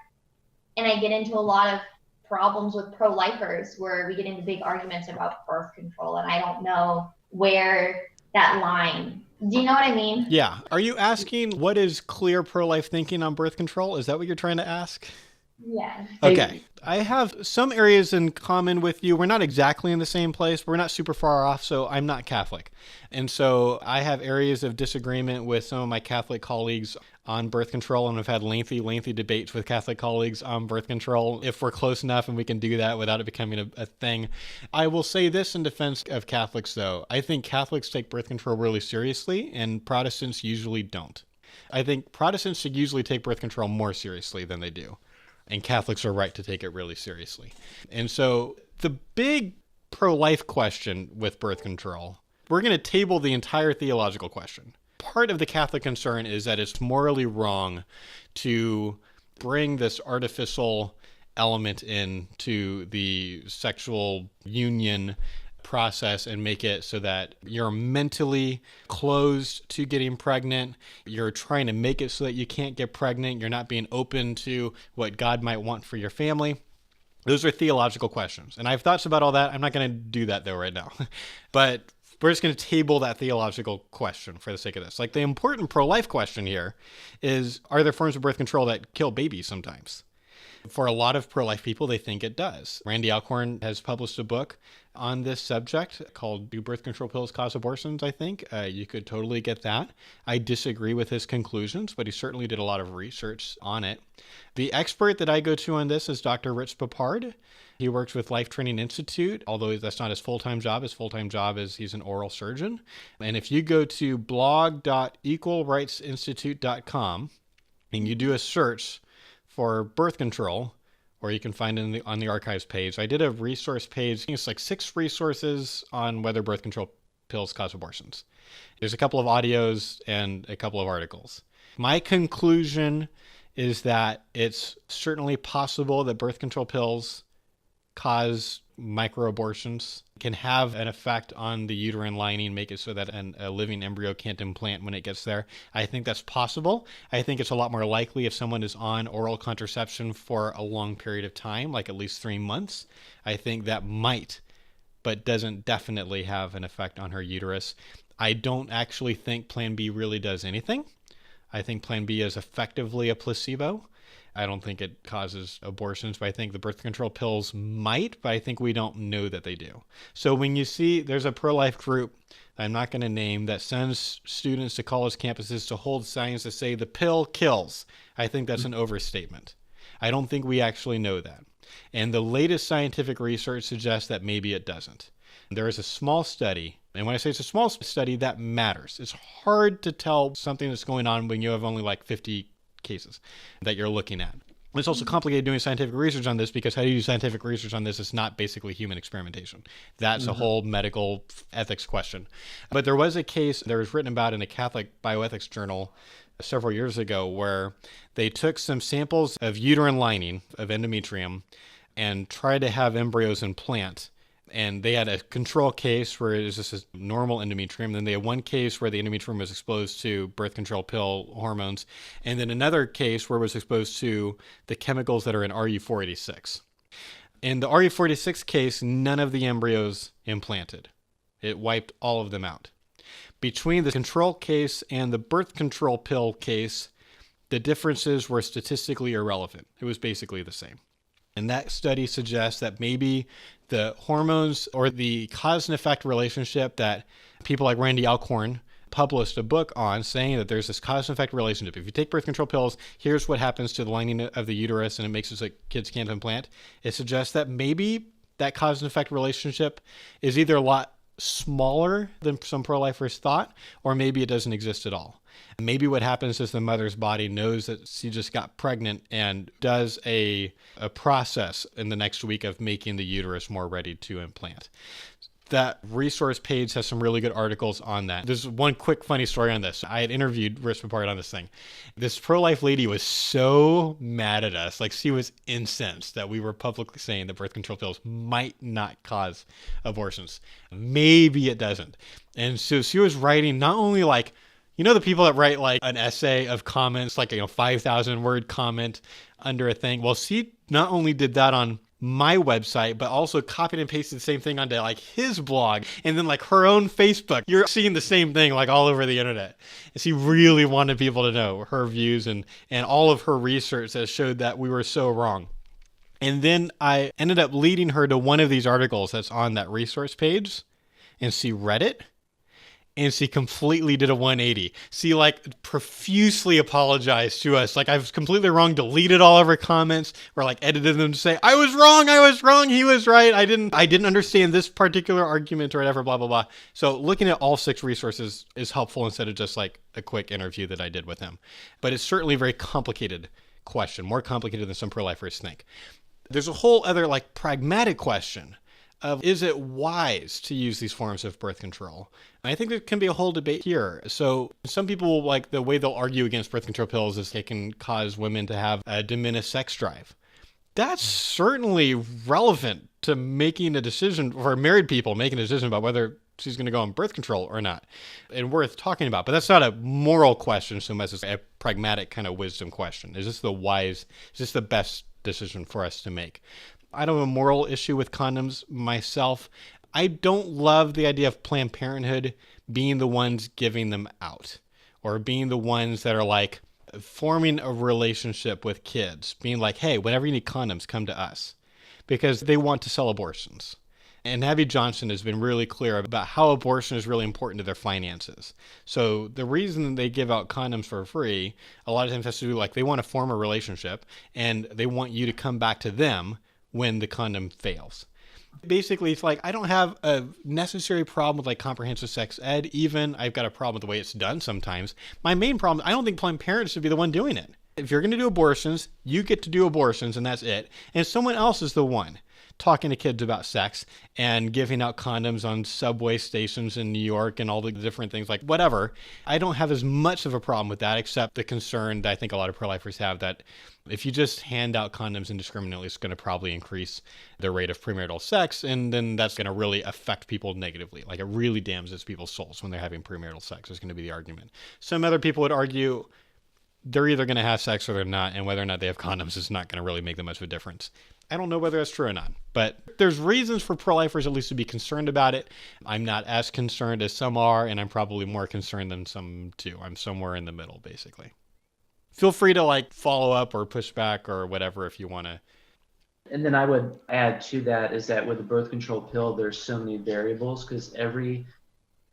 And I get into a lot of problems with pro-lifers where we get into big arguments about birth control, and I don't know where that line. Do you know what I mean? Yeah. Are you asking what is clear pro-life thinking on birth control? Is that what you're trying to ask? Yeah. Okay. I have some areas in common with you. We're not exactly in the same place, but we're not super far off. So I'm not Catholic. And so I have areas of disagreement with some of my Catholic colleagues on birth control. And I've had lengthy debates with Catholic colleagues on birth control, if we're close enough and we can do that without it becoming a thing. I will say this in defense of Catholics, though. I think Catholics take birth control really seriously, and Protestants usually don't. I think Protestants should usually take birth control more seriously than they do. And Catholics are right to take it really seriously. And so the big pro-life question with birth control, we're going to table the entire theological question. Part of the Catholic concern is that it's morally wrong to bring this artificial element into the sexual union process and make it so that you're mentally closed to getting pregnant. You're trying to make it so that you can't get pregnant. You're not being open to what God might want for your family. Those are theological questions. And I have thoughts about all that. I'm not going to do that though right now. But we're just going to table that theological question for the sake of this. Like, the important pro-life question here is, are there forms of birth control that kill babies sometimes? For a lot of pro-life people, they think it does. Randy Alcorn has published a book on this subject called Do Birth Control Pills Cause Abortions, I think. You could totally get that. I disagree with his conclusions, but he certainly did a lot of research on it. The expert that I go to on this is Dr. Rich Papard. He works with Life Training Institute, although that's not his full-time job. His full-time job is he's an oral surgeon. And if you go to blog.equalrightsinstitute.com and you do a search for birth control, or you can find it on the archives page. I did a resource page. I think it's like 6 resources on whether birth control pills cause abortions. There's a couple of audios and a couple of articles. My conclusion is that it's certainly possible that birth control pills cause microabortions, can have an effect on the uterine lining, make it so that a living embryo can't implant when it gets there. I think that's possible. I think it's a lot more likely if someone is on oral contraception for a long period of time, like at least 3 months. I think that might, but doesn't definitely have an effect on her uterus. I don't actually think Plan B really does anything. I think Plan B is effectively a placebo. I don't think it causes abortions, but I think the birth control pills might, but I think we don't know that they do. So when you see there's a pro-life group I'm not going to name that sends students to college campuses to hold signs that say the pill kills, I think that's an overstatement. I don't think we actually know that. And the latest scientific research suggests that maybe it doesn't. There is a small study, and when I say it's a small study, that matters. It's hard to tell something that's going on when you have only like 50 cases that you're looking at. It's also complicated doing scientific research on this because how do you do scientific research on this? It's not basically human experimentation. That's a whole medical ethics question. But there was a case that was written about in a Catholic bioethics journal several years ago where they took some samples of uterine lining of endometrium and tried to have embryos implant. And they had a control case where it was just a normal endometrium. Then they had one case where the endometrium was exposed to birth control pill hormones. And then another case where it was exposed to the chemicals that are in RU-486. In the RU-486 case, none of the embryos implanted. It wiped all of them out. Between the control case and the birth control pill case, the differences were statistically irrelevant. It was basically the same. And that study suggests that maybe the hormones or the cause and effect relationship that people like Randy Alcorn published a book on, saying that there's this cause and effect relationship. If you take birth control pills, here's what happens to the lining of the uterus and it makes it so kids can't implant. It suggests that maybe that cause and effect relationship is either a lot smaller than some pro-lifers thought, or maybe it doesn't exist at all. Maybe what happens is the mother's body knows that she just got pregnant and does a process in the next week of making the uterus more ready to implant. That resource page has some really good articles on that. There's one quick funny story on this. I had interviewed Rich Papard on this thing. This pro-life lady was so mad at us. Like, she was incensed that we were publicly saying that birth control pills might not cause abortions. Maybe it doesn't. And so she was writing not only like, you know, the people that write like an essay of comments, like, 5,000 word comment under a thing. Well, she not only did that on my website, but also copied and pasted the same thing onto like his blog and then like her own Facebook. You're seeing the same thing like all over the internet. And she really wanted people to know her views and all of her research that showed that we were so wrong. And then I ended up leading her to one of these articles that's on that resource page, and she read it. And she completely did a 180. She like profusely apologized to us. Like, I was completely wrong, deleted all of her comments, or like edited them to say, I was wrong, he was right. I didn't understand this particular argument or whatever, blah, blah, blah. So looking at all 6 resources is helpful instead of just like a quick interview that I did with him. But it's certainly a very complicated question, more complicated than some pro-lifers think. There's a whole other like pragmatic question of, is it wise to use these forms of birth control? And I think there can be a whole debate here. So some people, like, the way they'll argue against birth control pills is they can cause women to have a diminished sex drive. That's certainly relevant to making a decision, for married people making a decision about whether she's going to go on birth control or not, and worth talking about. But that's not a moral question so much as a pragmatic kind of wisdom question. Is this the best decision for us to make? I don't have a moral issue with condoms myself. I don't love the idea of Planned Parenthood being the ones giving them out, or being the ones that are like forming a relationship with kids, being like, hey, whenever you need condoms, come to us, because they want to sell abortions. And Abby Johnson has been really clear about how abortion is really important to their finances. So the reason they give out condoms for free a lot of times has to do, like, they want to form a relationship and they want you to come back to them when the condom fails. Basically, it's like, I don't have a necessary problem with like comprehensive sex ed. Even I've got a problem with the way it's done sometimes. My main problem, I don't think Planned Parenthood should be the one doing it. If you're going to do abortions, you get to do abortions and that's it. And someone else is the one talking to kids about sex and giving out condoms on subway stations in New York and all the different things, like whatever. I don't have as much of a problem with that, except the concern that I think a lot of pro-lifers have, that if you just hand out condoms indiscriminately, it's going to probably increase the rate of premarital sex, and then that's going to really affect people negatively. Like, it really damages people's souls when they're having premarital sex, is going to be the argument. Some other people would argue they're either going to have sex or they're not, and whether or not they have condoms is not going to really make that much of a difference. I don't know whether that's true or not, but there's reasons for pro-lifers at least to be concerned about it. I'm not as concerned as some are, and I'm probably more concerned than some too. I'm somewhere in the middle, basically. Feel free to like follow up or push back or whatever if you want to. And then I would add to that is that with the birth control pill, there's so many variables because every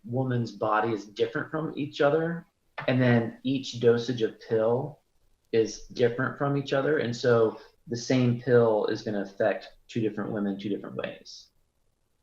woman's body is different from each other. And then each dosage of pill is different from each other. And so the same pill is going to affect 2 different women 2 different ways.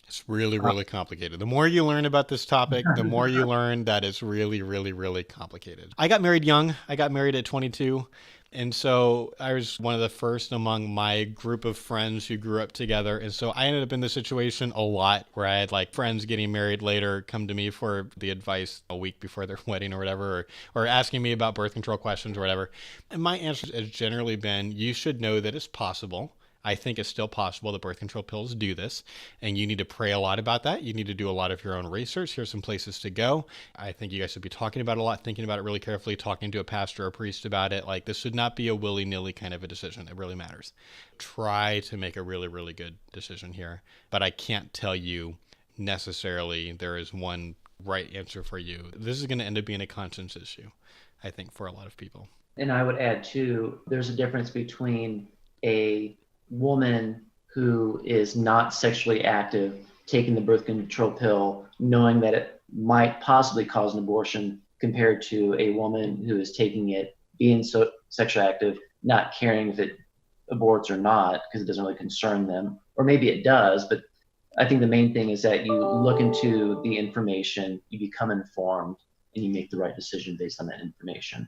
It's really, really complicated. The more you learn about this topic, the more you learn that it's really, really, really complicated. I got married young. I got married at 22. And so I was one of the first among my group of friends who grew up together. And so I ended up in this situation a lot where I had like friends getting married later come to me for the advice a week before their wedding or whatever, or asking me about birth control questions or whatever. And my answer has generally been, you should know that it's possible. I think it's still possible that birth control pills do this, and you need to pray a lot about that. You need to do a lot of your own research. Here's some places to go. I think you guys should be talking about it a lot, thinking about it really carefully, talking to a pastor or a priest about it. Like, this should not be a willy-nilly kind of a decision. It really matters. Try to make a really, really good decision here, but I can't tell you necessarily there is one right answer for you. This is going to end up being a conscience issue, I think, for a lot of people. And I would add too, there's a difference between a woman who is not sexually active taking the birth control pill knowing that it might possibly cause an abortion, compared to a woman who is taking it being so sexually active, not caring if it aborts or not because it doesn't really concern them, or maybe it does. But I think the main thing is that you look into the information, you become informed, and you make the right decision based on that information.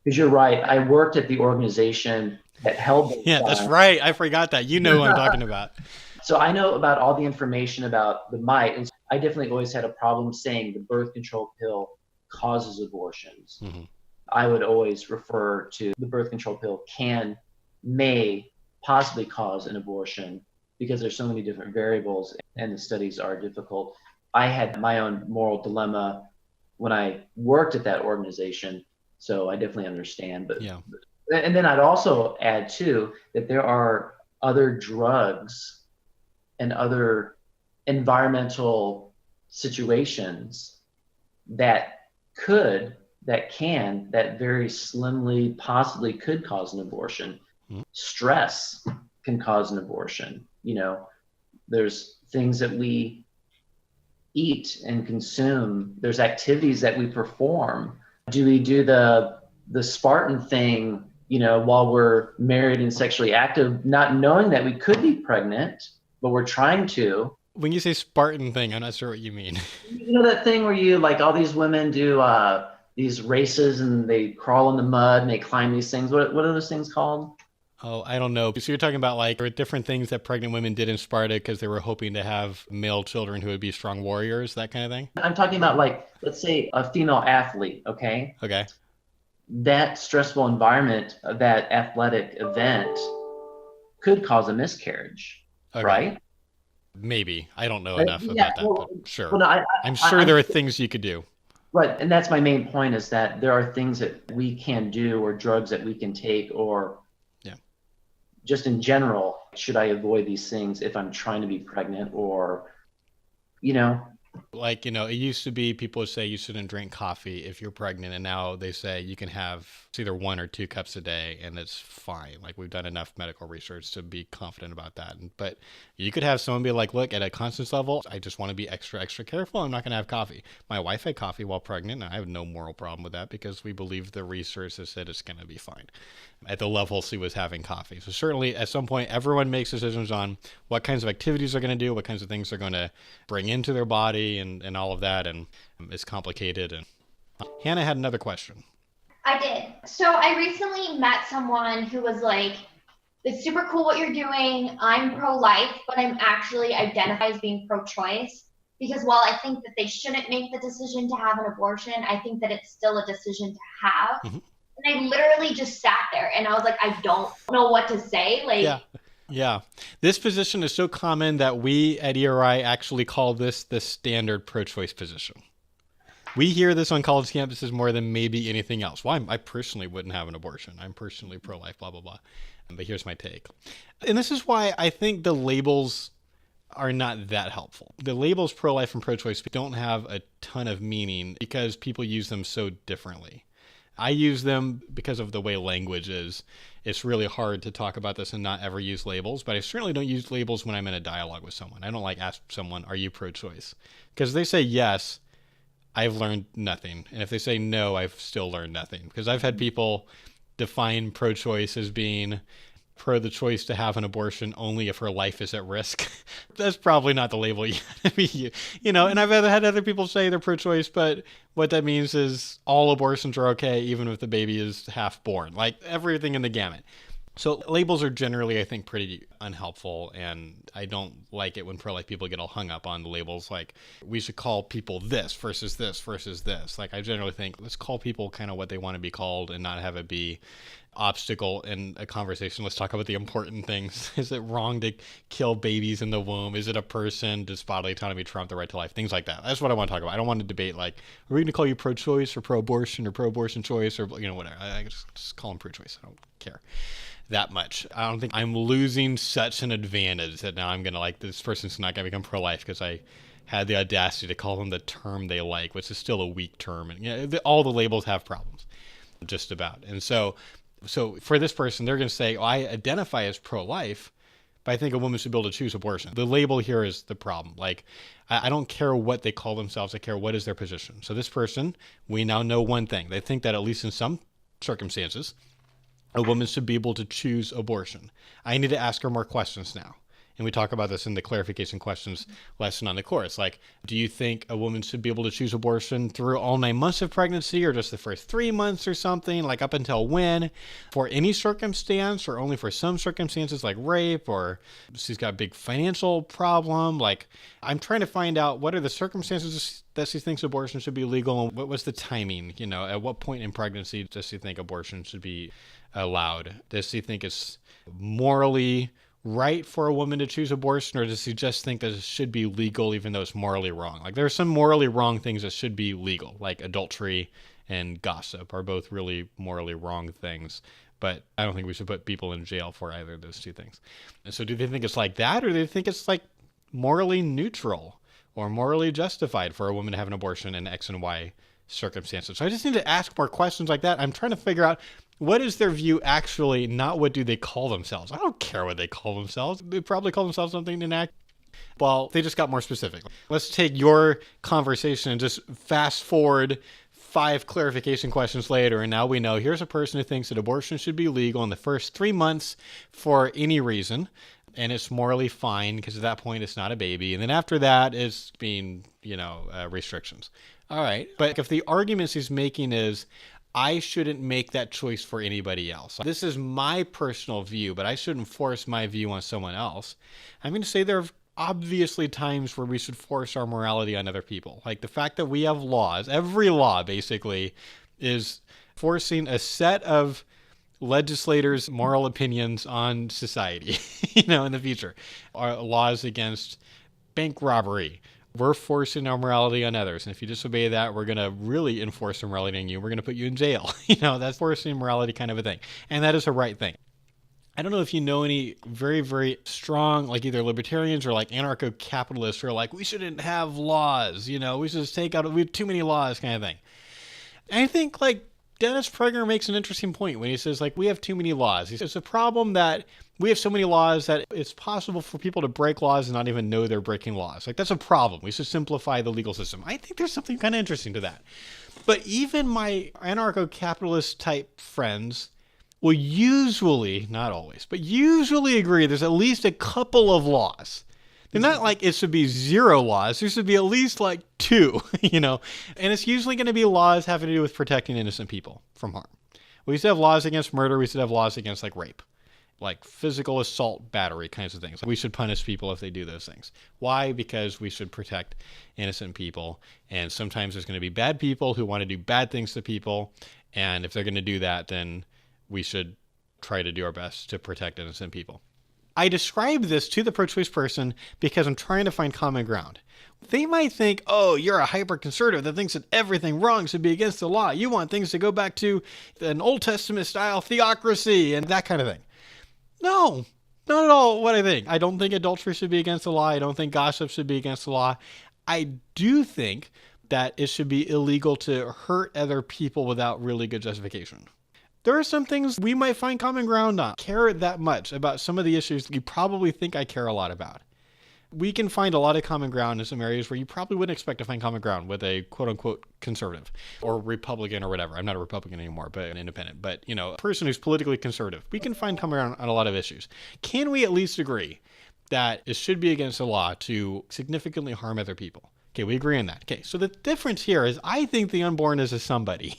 Because you're right, I worked at the organization that held those Yeah, that's right. I forgot that. You know who I'm talking about. So I know about all the information about the might, and I definitely always had a problem saying the birth control pill causes abortions. Mm-hmm. I would always refer to the birth control pill may possibly cause an abortion because there's so many different variables and the studies are difficult. I had my own moral dilemma when I worked at that organization, so I definitely understand. But yeah. And then I'd also add too that there are other drugs and other environmental situations that very slimly possibly could cause an abortion. Mm-hmm. Stress can cause an abortion. You know, there's things that we eat and consume. There's activities that we perform. Do we do the Spartan thing, you know, while we're married and sexually active, not knowing that we could be pregnant, but we're trying to? When you say Spartan thing, I'm not sure what you mean. You know that thing where you, like, all these women do these races and they crawl in the mud and they climb these things. What are those things called? Oh, I don't know. So you're talking about like there were different things that pregnant women did in Sparta because they were hoping to have male children who would be strong warriors, that kind of thing? I'm talking about, like, let's say a female athlete, okay? Okay. That stressful environment, that athletic event could cause a miscarriage, Okay. right? Maybe. I don't know enough about that, but sure. Well, no, I'm sure there are things you could do. Right, and that's my main point, is that there are things that we can do or drugs that we can take, or just in general, should I avoid these things if I'm trying to be pregnant, or, you know? Like, you know, it used to be people would say you shouldn't drink coffee if you're pregnant, and now they say you can have either 1 or 2 cups a day and it's fine. Like, we've done enough medical research to be confident about that. But you could have someone be like, look, at a conscience level, I just want to be extra, extra careful. I'm not going to have coffee. My wife had coffee while pregnant, and I have no moral problem with that because we believe the research has said it's going to be fine at the level she was having coffee. So certainly at some point, everyone makes decisions on what kinds of activities they're going to do, what kinds of things they're going to bring into their body, and all of that. And it's complicated. And Hannah had another question. I did. So I recently met someone who was like, it's super cool what you're doing. I'm pro-life, but I'm actually identify as being pro-choice. Because while I think that they shouldn't make the decision to have an abortion, I think that it's still a decision to have. Mm-hmm. And I literally just sat there and I was like, I don't know what to say. Like, yeah. This position is so common that we at ERI actually call this the standard pro-choice position. We hear this on college campuses more than maybe anything else. Well, I personally wouldn't have an abortion. I'm personally pro-life, blah, blah, blah. But here's my take. And this is why I think the labels are not that helpful. The labels pro-life and pro-choice don't have a ton of meaning because people use them so differently. I use them because of the way language is. It's really hard to talk about this and not ever use labels, but I certainly don't use labels when I'm in a dialogue with someone. I don't like ask someone, are you pro-choice? Because if they say yes, I've learned nothing. And if they say no, I've still learned nothing. Because I've had people define pro-choice as being pro the choice to have an abortion only if her life is at risk. That's probably not the label you know, and I've had other people say they're pro-choice, but what that means is all abortions are okay, even if the baby is half born, like everything in the gamut. So labels are generally, I think, pretty unhelpful, and I don't like it when pro-life people get all hung up on the labels, like we should call people this versus this versus this. Like, I generally think let's call people kind of what they want to be called and not have it be obstacle in a conversation. Let's talk about the important things. Is it wrong to kill babies in the womb? Is it a person? Does bodily autonomy trump the right to life? Things like that. That's what I want to talk about. I don't want to debate like, are we going to call you pro-choice or pro-abortion or pro-abortion choice or, you know, whatever. I just call them pro-choice. I don't care that much. I don't think I'm losing such an advantage that now I'm going to like, this person's not going to become pro-life because I had the audacity to call them the term they like, which is still a weak term. And you know, all the labels have problems, just about. And so for this person, they're going to say, I identify as pro-life, but I think a woman should be able to choose abortion. The label here is the problem. Like, I don't care what they call themselves. I care what is their position. So this person, we now know one thing. They think that at least in some circumstances, a woman should be able to choose abortion. I need to ask her more questions now. And we talk about this in the clarification questions lesson on the course. Like, do you think a woman should be able to choose abortion through all 9 months of pregnancy or just the first 3 months or something? Like up until when? For any circumstance or only for some circumstances like rape, or she's got a big financial problem? Like, I'm trying to find out what are the circumstances that she thinks abortion should be legal, and what was the timing? You know, at what point in pregnancy does she think abortion should be allowed? Does she think it's morally right for a woman to choose abortion, or does she just think that it should be legal even though it's morally wrong? Like, there are some morally wrong things that should be legal, like adultery and gossip are both really morally wrong things, but I don't think we should put people in jail for either of those two things. And so do they think it's like that, or do they think it's like morally neutral or morally justified for a woman to have an abortion in X and Y circumstances? So I just need to ask more questions like that. I'm trying to figure out, what is their view actually, not what do they call themselves. I don't care what they call themselves. They probably call themselves something inaccurate. Well, they just got more specific. Let's take your conversation and just fast forward 5 clarification questions later, and now we know here's a person who thinks that abortion should be legal in the first 3 months for any reason, and it's morally fine because at that point it's not a baby. And then after that it's being, restrictions. All right. But if the arguments he's making is, I shouldn't make that choice for anybody else. This is my personal view, but I shouldn't force my view on someone else. I'm going to say there are obviously times where we should force our morality on other people. Like the fact that we have laws, every law basically is forcing a set of legislators' moral opinions on society, in the future. Our laws against bank robbery. We're forcing our morality on others. And if you disobey that, we're going to really enforce morality on you. We're going to put you in jail. That's forcing morality kind of a thing. And that is a right thing. I don't know if you know any very, very strong, like either libertarians or like anarcho-capitalists who are like, we shouldn't have laws. We should just we have too many laws kind of thing. And I think like Dennis Prager makes an interesting point when he says like, we have too many laws. He says it's a problem that we have so many laws that it's possible for people to break laws and not even know they're breaking laws. Like that's a problem. We should simplify the legal system. I think there's something kind of interesting to that. But even my anarcho-capitalist type friends will usually, not always, but usually agree there's at least a couple of laws. They're not like it should be 0 laws. There should be at least like 2, and it's usually going to be laws having to do with protecting innocent people from harm. We should have laws against murder. We should have laws against like rape, like physical assault, battery kinds of things. We should punish people if they do those things. Why? Because we should protect innocent people. And sometimes there's going to be bad people who want to do bad things to people. And if they're going to do that, then we should try to do our best to protect innocent people. I describe this to the pro-choice person because I'm trying to find common ground. They might think, oh, you're a hyper-conservative that thinks that everything wrong should be against the law. You want things to go back to an Old Testament style theocracy and that kind of thing. No, not at all what I think. I don't think adultery should be against the law. I don't think gossip should be against the law. I do think that it should be illegal to hurt other people without really good justification. There are some things we might find common ground on. Care that much about some of the issues you probably think I care a lot about. We can find a lot of common ground in some areas where you probably wouldn't expect to find common ground with a quote-unquote conservative or Republican or whatever. I'm not a Republican anymore, but an independent. But, a person who's politically conservative. We can find common ground on a lot of issues. Can we at least agree that it should be against the law to significantly harm other people? Okay, we agree on that. Okay, so the difference here is I think the unborn is a somebody.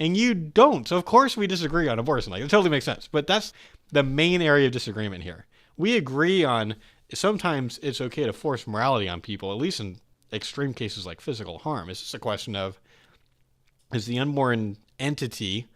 And you don't. So, of course, we disagree on abortion. Like, it totally makes sense. But that's the main area of disagreement here. We agree on sometimes it's okay to force morality on people, at least in extreme cases like physical harm. It's just a question of, is the unborn entity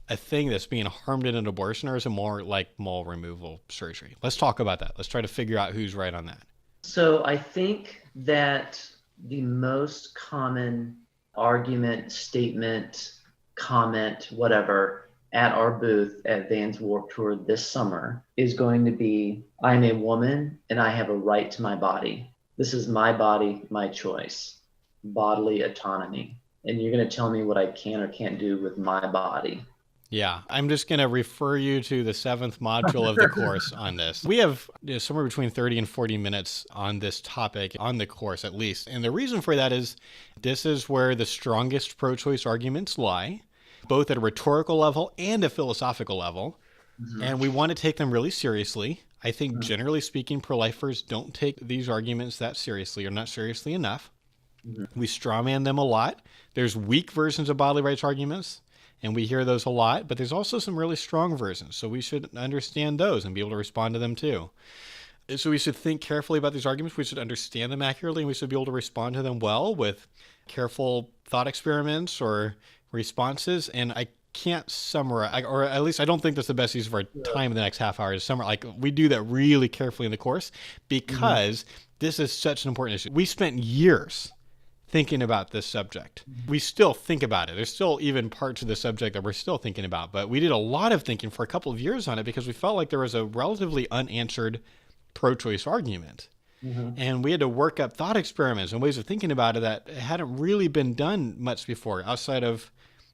a thing that's being harmed in an abortion, or is it more like mole removal surgery? Let's talk about that. Let's try to figure out who's right on that. So I think that the most common argument, statement, comment, whatever, at our booth at Vans Warped Tour this summer is going to be, I'm a woman and I have a right to my body. This is my body, my choice, bodily autonomy. And you're going to tell me what I can or can't do with my body. Yeah, I'm just going to refer you to the 7th module of the course on this. We have somewhere between 30 and 40 minutes on this topic on the course at least. And the reason for that is this is where the strongest pro-choice arguments lie, both at a rhetorical level and a philosophical level. Mm-hmm. And we want to take them really seriously. I think generally speaking, pro-lifers don't take these arguments that seriously, or not seriously enough. We strawman them a lot. There's weak versions of bodily rights arguments, and we hear those a lot, but there's also some really strong versions. So we should understand those and be able to respond to them too. So we should think carefully about these arguments. We should understand them accurately, and we should be able to respond to them well with careful thought experiments or responses. And I can't summarize, or at least I don't think that's the best use of our time in the next half hour to summarize. Like, we do that really carefully in the course because this is such an important issue. We spent years thinking about this subject. We still think about it. There's still even parts of the subject that we're still thinking about, but we did a lot of thinking for a couple of years on it because we felt like there was a relatively unanswered pro-choice argument. And we had to work up thought experiments and ways of thinking about it that hadn't really been done much before outside of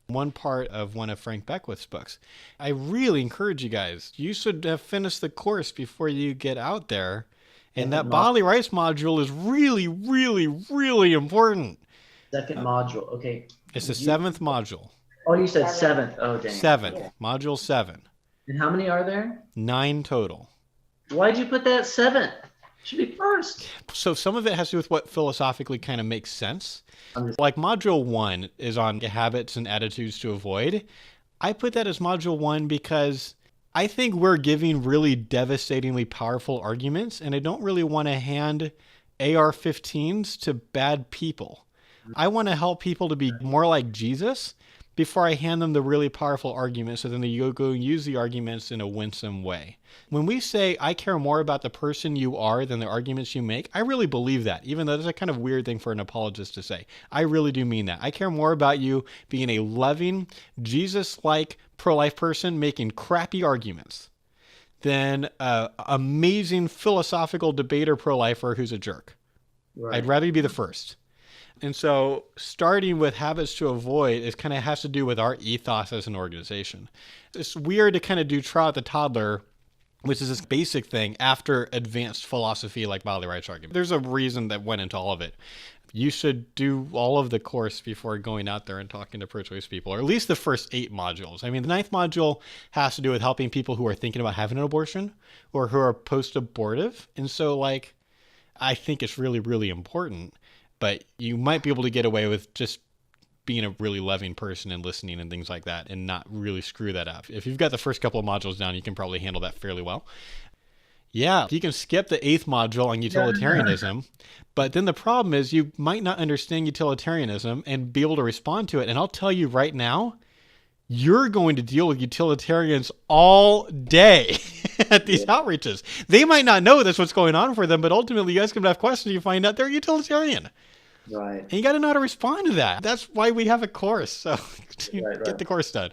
one part of one of Frank Beckwith's books. I really encourage you guys, you should have finished the course before you get out there. And that bodily rights module is really, really, really important. Second module. Okay. It's the 7th module. Oh, you said 7th. Oh, dang. 7. Yeah. Module 7. And how many are there? 9 total. Why'd you put that 7th? Should be first. So some of it has to do with what philosophically kind of makes sense. Like module 1 is on habits and attitudes to avoid. I put that as module 1 because I think we're giving really devastatingly powerful arguments, and I don't really want to hand AR-15s to bad people. I want to help people to be more like Jesus before I hand them the really powerful arguments, so then they go use the arguments in a winsome way. When we say, I care more about the person you are than the arguments you make, I really believe that, even though that's a kind of weird thing for an apologist to say. I really do mean that. I care more about you being a loving, Jesus-like pro-life person making crappy arguments than an amazing philosophical debater pro-lifer who's a jerk. Right. I'd rather you be the first. And so starting with habits to avoid is kind of has to do with our ethos as an organization. It's weird to kind of do trial at the toddler, which is this basic thing, after advanced philosophy like bodily rights argument. There's a reason that went into all of it. You should do all of the course before going out there and talking to pro-choice people, or at least the first 8 modules. I mean, the 9th module has to do with helping people who are thinking about having an abortion or who are post-abortive. And so, like, I think it's really, really important. But you might be able to get away with just being a really loving person and listening and things like that and not really screw that up. If you've got the first couple of modules down, you can probably handle that fairly well. Yeah, you can skip the 8th module on utilitarianism, but then the problem is you might not understand utilitarianism and be able to respond to it. And I'll tell you right now, you're going to deal with utilitarians all day at these outreaches. They might not know that's what's going on for them, but ultimately you guys can have questions, you find out they're utilitarian. Right. And you got to know how to respond to that. That's why we have a course. So right. Get the course done.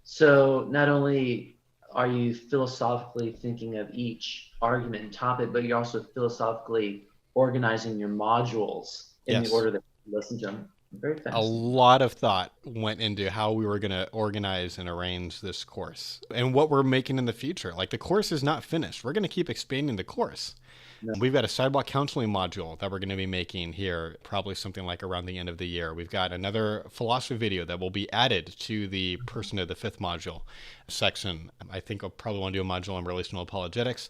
So not only are you philosophically thinking of each argument and topic, but you're also philosophically organizing your modules in the order that you listen to them. Very fast. A lot of thought went into how we were going to organize and arrange this course and what we're making in the future. Like, the course is not finished. We're going to keep expanding the course. No. We've got a sidewalk counseling module that we're going to be making here, probably something like around the end of the year. We've got another philosophy video that will be added to the person of the 5th module section. I think I'll probably want to do a module on relational apologetics.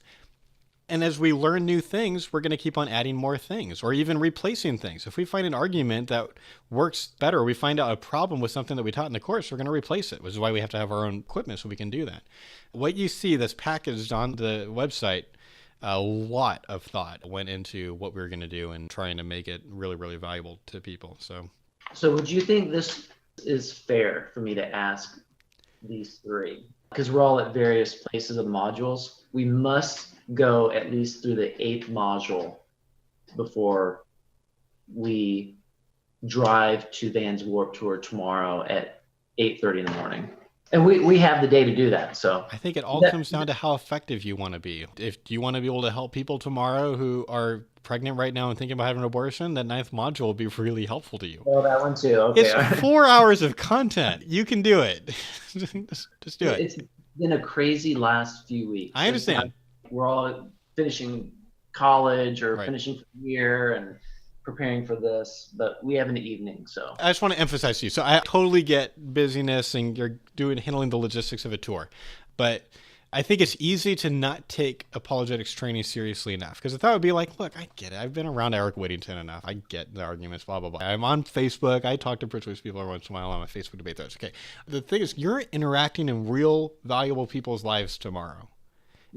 And as we learn new things, we're going to keep on adding more things or even replacing things. If we find an argument that works better, we find out a problem with something that we taught in the course, we're going to replace it, which is why we have to have our own equipment so we can do that. What you see that's packaged on the website, a lot of thought went into what we were going to do and trying to make it really, really valuable to people. So would you think this is fair for me to ask these 3? Because we're all at various places of modules. We must go at least through the 8th module before we drive to Van's Warped Tour tomorrow at 8:30 in the morning. And we have the day to do that. So I think it all comes down to how effective you want to be. If you want to be able to help people tomorrow who are pregnant right now and thinking about having an abortion, that 9th module will be really helpful to you. Oh, that one too. Okay. It's 4 hours of content. You can do it. just do it. It's been a crazy last few weeks. I understand. We're all finishing college or finishing for the year and preparing for this, but we have an evening. So I just want to emphasize to you. So I totally get busyness and you're handling the logistics of a tour, but I think it's easy to not take apologetics training seriously enough, because I thought it would be like, look, I get it. I've been around Eric Whittington enough. I get the arguments, blah, blah, blah. I'm on Facebook. I talk to pro-choice people every once in a while on my Facebook debate threads. Okay. The thing is, you're interacting in real, valuable people's lives tomorrow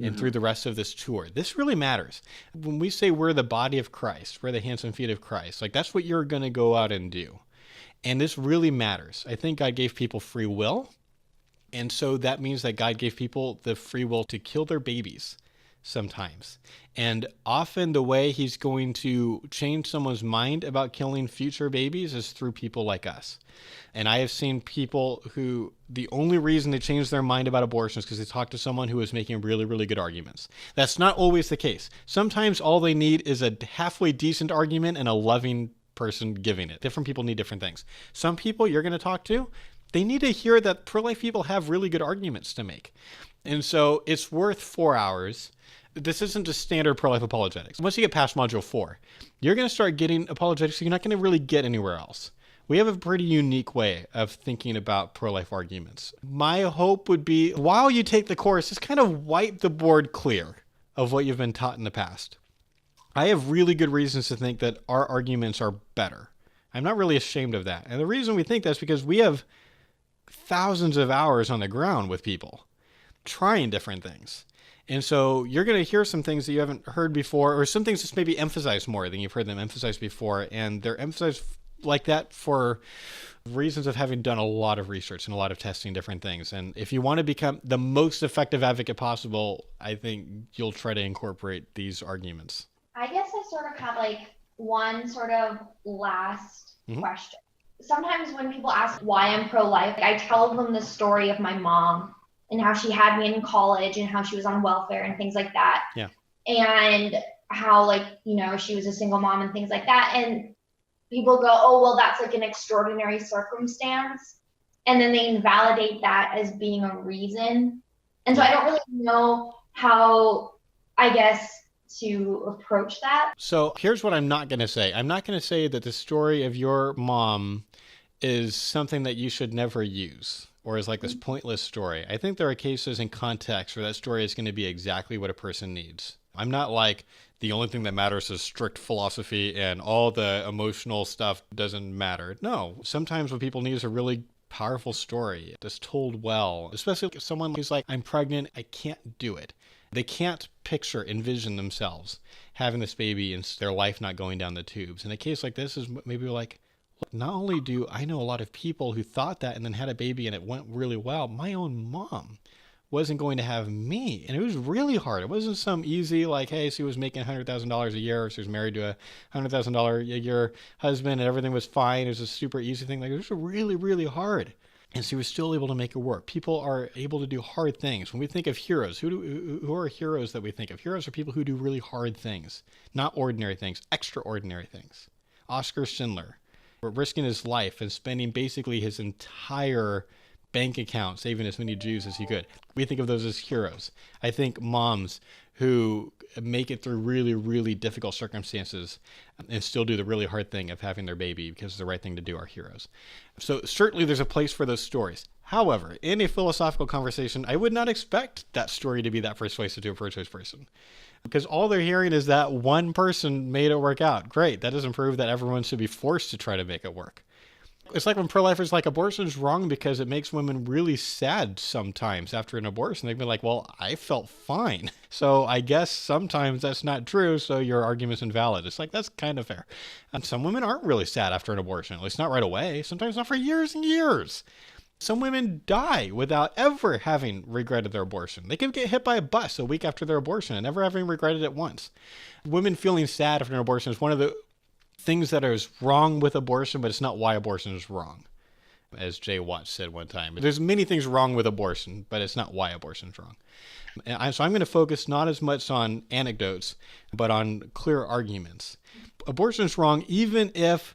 and through the rest of this tour. This really matters. When we say we're the body of Christ, we're the hands and feet of Christ, like that's what you're going to go out and do. And this really matters. I think God gave people free will. And so that means that God gave people the free will to kill their babies sometimes. And often the way he's going to change someone's mind about killing future babies is through people like us. And I have seen people who the only reason they change their mind about abortion is because they talked to someone who was making really, really good arguments. That's not always the case. Sometimes all they need is a halfway decent argument and a loving person giving it. Different people need different things. Some people you're going to talk to, they need to hear that pro-life people have really good arguments to make. And so it's worth 4 hours. This isn't just standard pro-life apologetics. Once you get past module 4, you're going to start getting apologetics you're not going to really get anywhere else. We have a pretty unique way of thinking about pro-life arguments. My hope would be, while you take the course, just kind of wipe the board clear of what you've been taught in the past. I have really good reasons to think that our arguments are better. I'm not really ashamed of that. And the reason we think that is because we have thousands of hours on the ground with people trying different things. And so you're going to hear some things that you haven't heard before, or some things just maybe emphasized more than you've heard them emphasized before. And they're emphasized like that for reasons of having done a lot of research and a lot of testing different things. And if you want to become the most effective advocate possible, I think you'll try to incorporate these arguments. I guess I sort of have like one sort of last question. Sometimes when people ask why I'm pro-life, I tell them the story of my mom and how she had me in college and how she was on welfare and things like that. Yeah. And how, like, you know, she was a single mom and things like that. And people go, oh, well, that's like an extraordinary circumstance. And then they invalidate that as being a reason. And so I don't really know how, I guess, to approach that. So here's what I'm not going to say. I'm not going to say that the story of your mom is something that you should never use or is like this pointless story. I think there are cases in context where that story is going to be exactly what a person needs. I'm not like the only thing that matters is strict philosophy and all the emotional stuff doesn't matter. No, sometimes what people need is a really powerful story that's told well, especially someone who's like, I'm pregnant, I can't do it. They can't envision themselves having this baby and their life not going down the tubes. And a case like this is maybe like, look, not only do I know a lot of people who thought that and then had a baby and it went really well, my own mom wasn't going to have me. And it was really hard. It wasn't some easy, like, hey, she was making $100,000 a year, or she was married to a $100,000 a year husband and everything was fine. It was a super easy thing. Like, it was really, really hard. And she was still able to make it work. People are able to do hard things. When we think of heroes, who are heroes that we think of? Heroes are people who do really hard things, not ordinary things, extraordinary things. Oscar Schindler, risking his life and spending basically his entire bank account saving as many Jews as he could. We think of those as heroes. I think moms who make it through really, really difficult circumstances and still do the really hard thing of having their baby because it's the right thing to do are heroes. So certainly there's a place for those stories. However, in a philosophical conversation, I would not expect that story to be that persuasive to a pro-choice person. Because all they're hearing is that one person made it work out. Great. That doesn't prove that everyone should be forced to try to make it work. It's like when pro-lifers like abortion is wrong because it makes women really sad sometimes after an abortion. They'd be like, well, I felt fine. So I guess sometimes that's not true, so your argument's invalid. It's like, that's kind of fair. And some women aren't really sad after an abortion, at least not right away. Sometimes not for years and years. Some women die without ever having regretted their abortion. They could get hit by a bus a week after their abortion and never having regretted it once. Women feeling sad after an abortion is one of the things that is wrong with abortion, but it's not why abortion is wrong, as Jay Watts said one time. There's many things wrong with abortion, but it's not why abortion is wrong. So I'm going to focus not as much on anecdotes, but on clear arguments. Abortion is wrong even if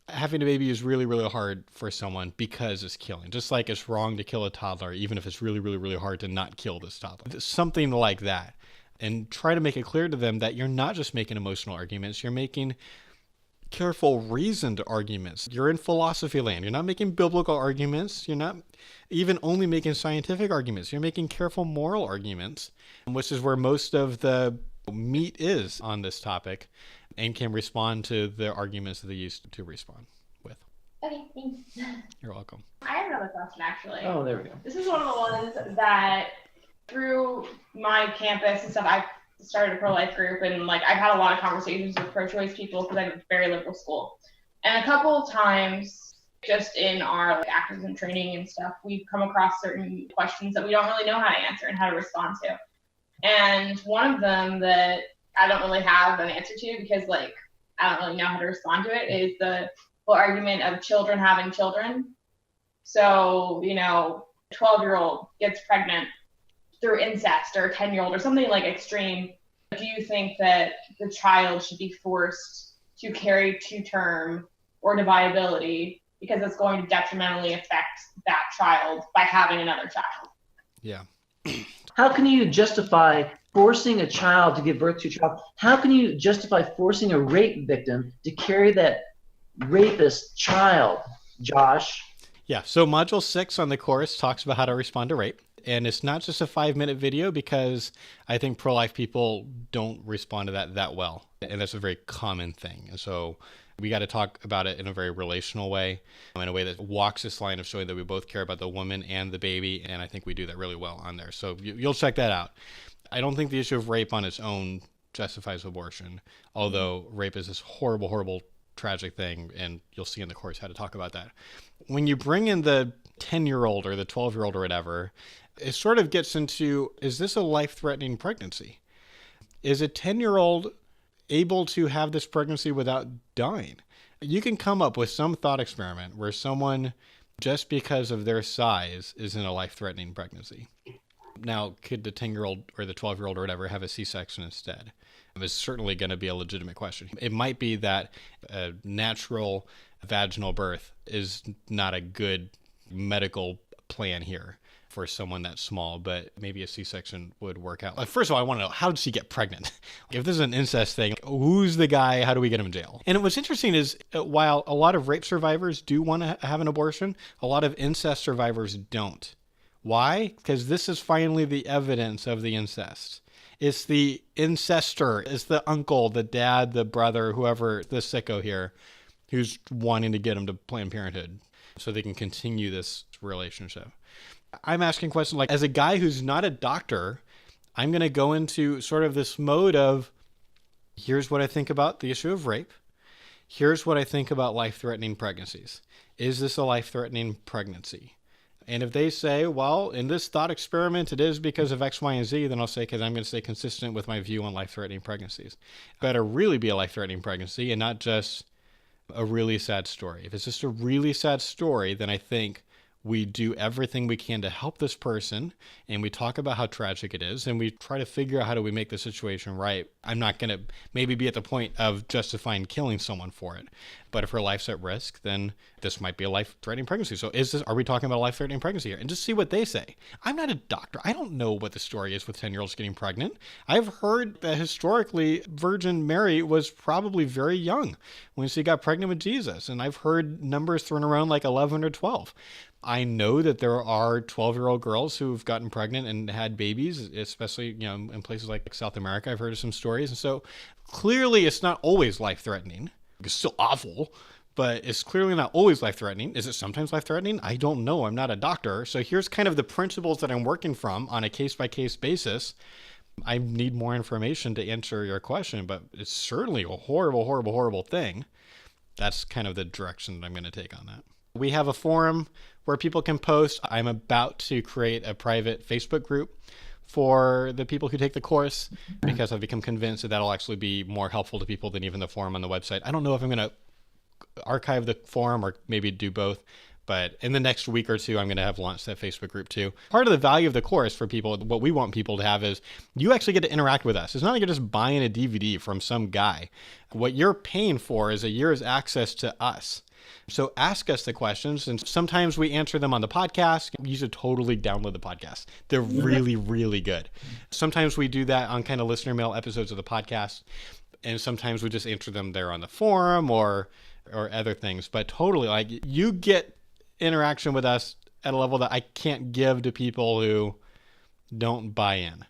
having a baby is really, really hard for someone because it's killing. Just like it's wrong to kill a toddler, even if it's really, really, really hard to not kill this toddler. Something like that. And try to make it clear to them that you're not just making emotional arguments, you're making careful, reasoned arguments. You're in philosophy land. You're not making biblical arguments. You're not even only making scientific arguments. You're making careful moral arguments, which is where most of the meat is on this topic, and can respond to the arguments that they used to respond with. Okay, thanks. You're welcome. I have another question, actually. Oh, there we go. This is one of the ones that through my campus and stuff, I've started a pro-life group, and like I've had a lot of conversations with pro-choice people because I have a very liberal school. And a couple of times, just in our like activism training and stuff, we've come across certain questions that we don't really know how to answer and how to respond to. And one of them that I don't really have an answer to because like I don't really know how to respond to it is the whole argument of children having children. So, 12-year-old gets pregnant through incest, or a 10-year-old or something like extreme. Do you think that the child should be forced to carry to term or to viability because it's going to detrimentally affect that child by having another child? Yeah. How can you justify forcing a child to give birth to a child? How can you justify forcing a rape victim to carry that rapist child, Josh? Yeah, so Module 6 on the course talks about how to respond to rape. And it's not just a 5-minute video because I think pro-life people don't respond to that well. And that's a very common thing. And so we got to talk about it in a very relational way, in a way that walks this line of showing that we both care about the woman and the baby. And I think we do that really well on there. So you'll check that out. I don't think the issue of rape on its own justifies abortion, although rape is this horrible, horrible, tragic thing. And you'll see in the course how to talk about that. When you bring in the 10-year-old or the 12-year-old or whatever, it sort of gets into, is this a life-threatening pregnancy? Is a 10-year-old able to have this pregnancy without dying? You can come up with some thought experiment where someone, just because of their size, is in a life-threatening pregnancy. Now, could the 10-year-old or the 12-year-old or whatever have a C-section instead? It's certainly going to be a legitimate question. It might be that a natural vaginal birth is not a good medical plan here for someone that small, but maybe a C-section would work out. First of all, I want to know, how did she get pregnant? If this is an incest thing, who's the guy? How do we get him in jail? And what's interesting is while a lot of rape survivors do want to have an abortion, a lot of incest survivors don't. Why? Because this is finally the evidence of the incest. It's the incestor. It's the uncle, the dad, the brother, whoever, the sicko here, who's wanting to get him to Planned Parenthood so they can continue this relationship. I'm asking questions like, as a guy who's not a doctor, I'm going to go into sort of this mode of, here's what I think about the issue of rape. Here's what I think about life-threatening pregnancies. Is this a life-threatening pregnancy? And if they say, well, in this thought experiment, it is because of X, Y, and Z, then I'll say, because I'm going to stay consistent with my view on life-threatening pregnancies. It better really be a life-threatening pregnancy and not just a really sad story. If it's just a really sad story, then I think we do everything we can to help this person, and we talk about how tragic it is, and we try to figure out how do we make the situation right. I'm not going to maybe be at the point of justifying killing someone for it, but if her life's at risk, then this might be a life-threatening pregnancy. So are we talking about a life-threatening pregnancy here? And just see what they say. I'm not a doctor. I don't know what the story is with 10-year-olds getting pregnant. I've heard that historically Virgin Mary was probably very young when she got pregnant with Jesus, and I've heard numbers thrown around like 11 or 12. I know that there are 12-year-old girls who've gotten pregnant and had babies, especially, in places like South America. I've heard of some stories. And so clearly it's not always life-threatening. It's still awful, but it's clearly not always life-threatening. Is it sometimes life-threatening? I don't know. I'm not a doctor. So here's kind of the principles that I'm working from on a case-by-case basis. I need more information to answer your question, but it's certainly a horrible, horrible, horrible thing. That's kind of the direction that I'm going to take on that. We have a forum where people can post. I'm about to create a private Facebook group for the people who take the course because I've become convinced that that'll actually be more helpful to people than even the forum on the website. I don't know if I'm going to archive the forum or maybe do both, but in the next week or two, I'm going to have launched that Facebook group too. Part of the value of the course for people, what we want people to have is you actually get to interact with us. It's not like you're just buying a DVD from some guy. What you're paying for is a year's access to us. So ask us the questions, and sometimes we answer them on the podcast. You should totally download the podcast. They're really, really good. Sometimes we do that on kind of listener mail episodes of the podcast, and sometimes we just answer them there on the forum or other things. But totally, like, you get interaction with us at a level that I can't give to people who don't buy in.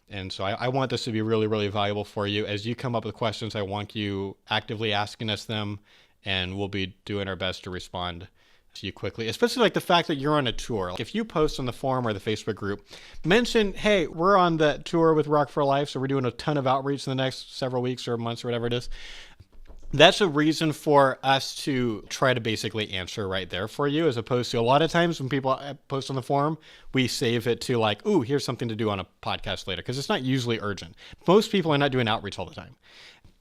And so I want this to be really, really valuable for you. As you come up with questions, I want you actively asking us them, and we'll be doing our best to respond to you quickly, especially like the fact that you're on a tour. Like, if you post on the forum or the Facebook group, mention, hey, we're on the tour with Rock for Life, so we're doing a ton of outreach in the next several weeks or months or whatever it is. That's a reason for us to try to basically answer right there for you, as opposed to a lot of times when people post on the forum, we save it to like, ooh, here's something to do on a podcast later, because it's not usually urgent. Most people are not doing outreach all the time.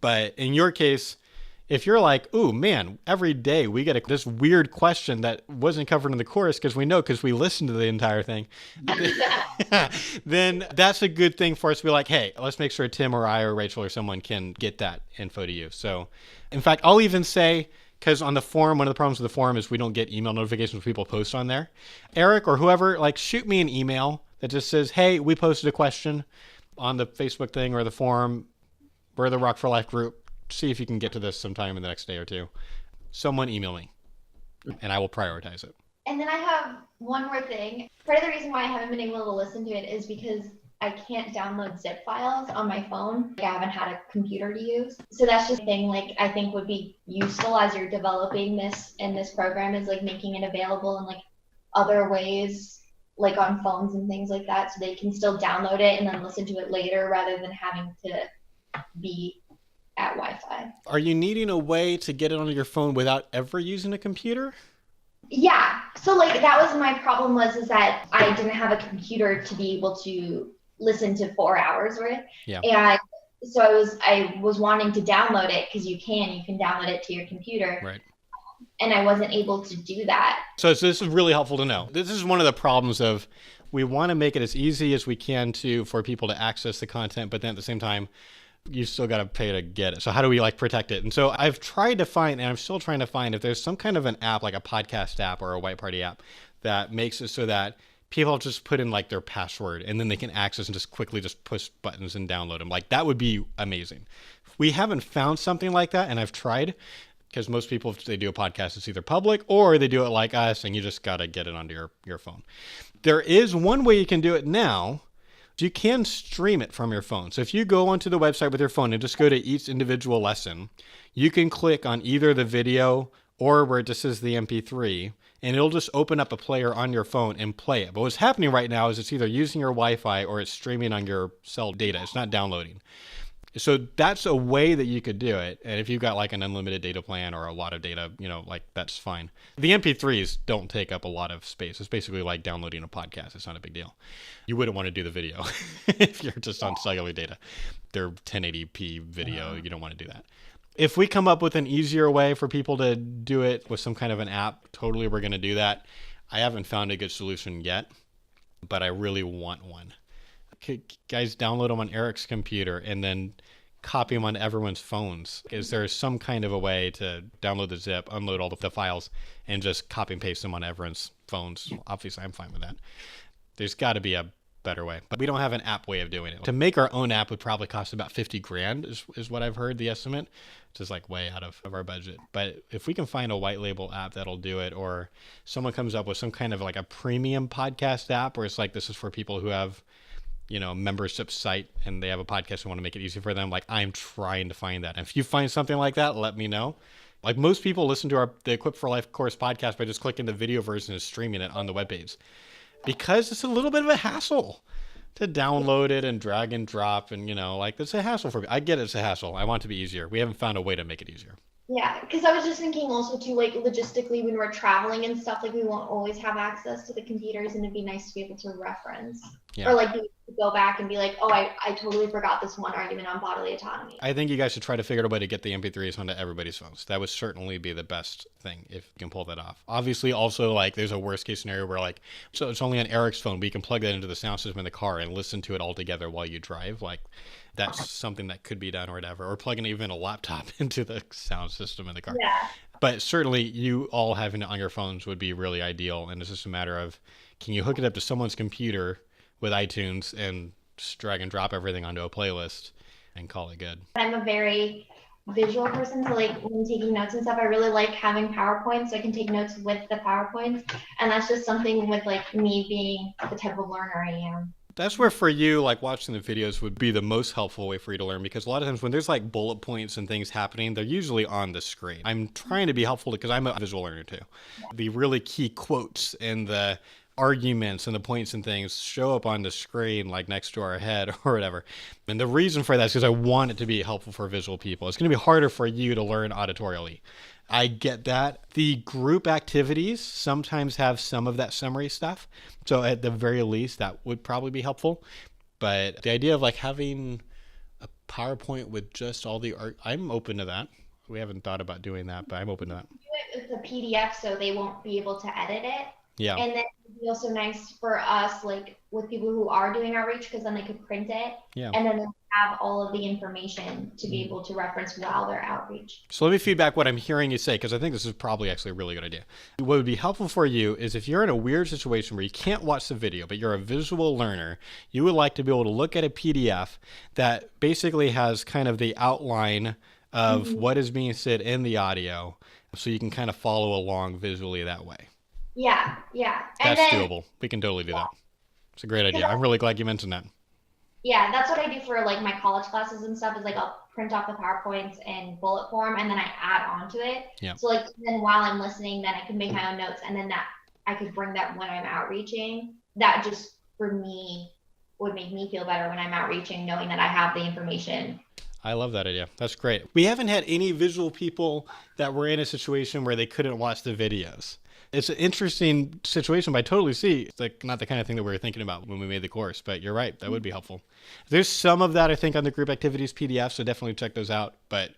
But in your case, if you're like, ooh, man, every day we get this weird question that wasn't covered in the course because we listened to the entire thing, then that's a good thing for us to be like, hey, let's make sure Tim or I or Rachel or someone can get that info to you. So, in fact, I'll even say, because on the forum, one of the problems with the forum is we don't get email notifications when people post on there. Eric or whoever, like, shoot me an email that just says, hey, we posted a question on the Facebook thing or the forum. We're the Rock for Life group. See if you can get to this sometime in the next day or two. Someone email me, and I will prioritize it. And then I have one more thing. Part of the reason why I haven't been able to listen to it is because I can't download zip files on my phone. I haven't had a computer to use. So that's just a thing, like, I think would be useful as you're developing this in this program, is like making it available in like other ways, like on phones and things like that, so they can still download it and then listen to it later rather than having to be at Wi-Fi. Are you needing a way to get it onto your phone without ever using a computer? Yeah. So like that was my problem, is that I didn't have a computer to be able to listen to 4 hours worth. Yeah. And so I was wanting to download it, because you can download it to your computer. Right. And I wasn't able to do that. So this is really helpful to know. This is one of the problems of, we want to make it as easy as we can for people to access the content, but then at the same time, you still got to pay to get it. So how do we like protect it? And so I've tried to find, and I'm still trying to find, if there's some kind of an app, like a podcast app or a White Party app, that makes it so that people just put in like their password and then they can access and just quickly just push buttons and download them. Like, that would be amazing. We haven't found something like that, and I've tried, because most people, if they do a podcast, it's either public or they do it like us, and you just got to get it onto your phone. There is one way you can do it now. You can stream it from your phone. So if you go onto the website with your phone and just go to each individual lesson, you can click on either the video or where it just says the MP3, and it'll just open up a player on your phone and play it. But what's happening right now is it's either using your Wi-Fi or it's streaming on your cell data. It's not downloading. So that's a way that you could do it. And if you've got like an unlimited data plan or a lot of data, like, that's fine. The MP3s don't take up a lot of space. It's basically like downloading a podcast. It's not a big deal. You wouldn't want to do the video if you're just on cellular data. They're 1080p video. You don't want to do that. If we come up with an easier way for people to do it with some kind of an app, totally we're going to do that. I haven't found a good solution yet, but I really want one. Guys, download them on Eric's computer and then copy them on everyone's phones. Is there some kind of a way to download the zip, unload all the files, and just copy and paste them on everyone's phones? Obviously, I'm fine with that. There's got to be a better way, but we don't have an app way of doing it. To make our own app would probably cost about $50,000 is what I've heard, the estimate, which is like way out of our budget. But if we can find a white label app that'll do it, or someone comes up with some kind of like a premium podcast app where it's like, this is for people who have membership site and they have a podcast and want to make it easy for them. Like, I'm trying to find that. And if you find something like that, let me know. Like, most people listen to the Equip for Life course podcast by just clicking the video version and streaming it on the webpage, because it's a little bit of a hassle to download it and drag and drop. And, it's a hassle for me. I get it's a hassle. I want it to be easier. We haven't found a way to make it easier. Yeah, because I was just thinking also too, like, logistically, when we're traveling and stuff, like, we won't always have access to the computers, and it'd be nice to be able to reference. Yeah. Or like, go back and be like, oh, I totally forgot this one argument on bodily autonomy. I think you guys should try to figure out a way to get the MP3s onto everybody's phones. That would certainly be the best thing if you can pull that off. Obviously, also, like, there's a worst case scenario where, like, so it's only on Eric's phone, but you can plug that into the sound system in the car and listen to it all together while you drive. Like, that's something that could be done or whatever. Or plugging even a laptop into the sound system in the car. Yeah. But certainly you all having it on your phones would be really ideal. And it's just a matter of, can you hook it up to someone's computer with iTunes and just drag and drop everything onto a playlist and call it good? I'm a very visual person, so like when taking notes and stuff, I really like having PowerPoints so I can take notes with the PowerPoints. And that's just something with like me being the type of learner I am. That's where for you, like watching the videos would be the most helpful way for you to learn, because a lot of times when there's like bullet points and things happening, they're usually on the screen. I'm trying to be helpful because I'm a visual learner too. The really key quotes and the arguments and the points and things show up on the screen like next to our head or whatever. And the reason for that is because I want it to be helpful for visual people. It's going to be harder for you to learn auditorially. I get that. The group activities sometimes have some of that summary stuff. So at the very least, that would probably be helpful. But the idea of like having a PowerPoint with just all the art, I'm open to that. We haven't thought about doing that, but I'm open to that. Do it with a PDF so they won't be able to edit it. Yeah. And then it would be also nice for us, like with people who are doing outreach, because then they could print it. Yeah. And then they'll have all of the information to be able to reference while they're outreach. So let me feedback what I'm hearing you say, because I think this is probably actually a really good idea. What would be helpful for you is if you're in a weird situation where you can't watch the video, but you're a visual learner, you would like to be able to look at a PDF that basically has kind of the outline of what is being said in the audio, so you can kind of follow along visually that way. Yeah. And That's then, doable. We can totally do that. It's a great idea. I'm really glad you mentioned that. yeah, that's what I do for like my college classes and stuff, is like I'll print off the PowerPoints in bullet form and then I add on to it. Yeah. So like then while I'm listening, then I can make my own notes, and then that I could bring that when I'm outreaching. That just for me would make me feel better when I'm outreaching, knowing that I have the information. I love that idea. That's great. We haven't had any visual people that were in a situation where they couldn't watch the videos. It's an interesting situation, but I totally see it's like not the kind of thing that we were thinking about when we made the course, but you're right. That would be helpful. There's some of that, I think, on the group activities PDF, so definitely check those out, but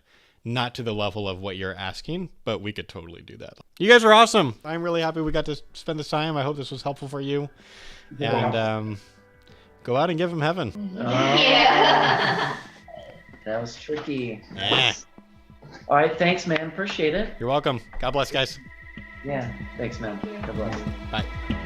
not to the level of what you're asking, but we could totally do that. You guys are awesome. I'm really happy we got to spend this time. I hope this was helpful for you. And go out and give them heaven. Yeah. That was tricky. Yeah. All right, thanks, man. Appreciate it. You're welcome. God bless, guys. Yeah, thanks, man. God bless. Bye.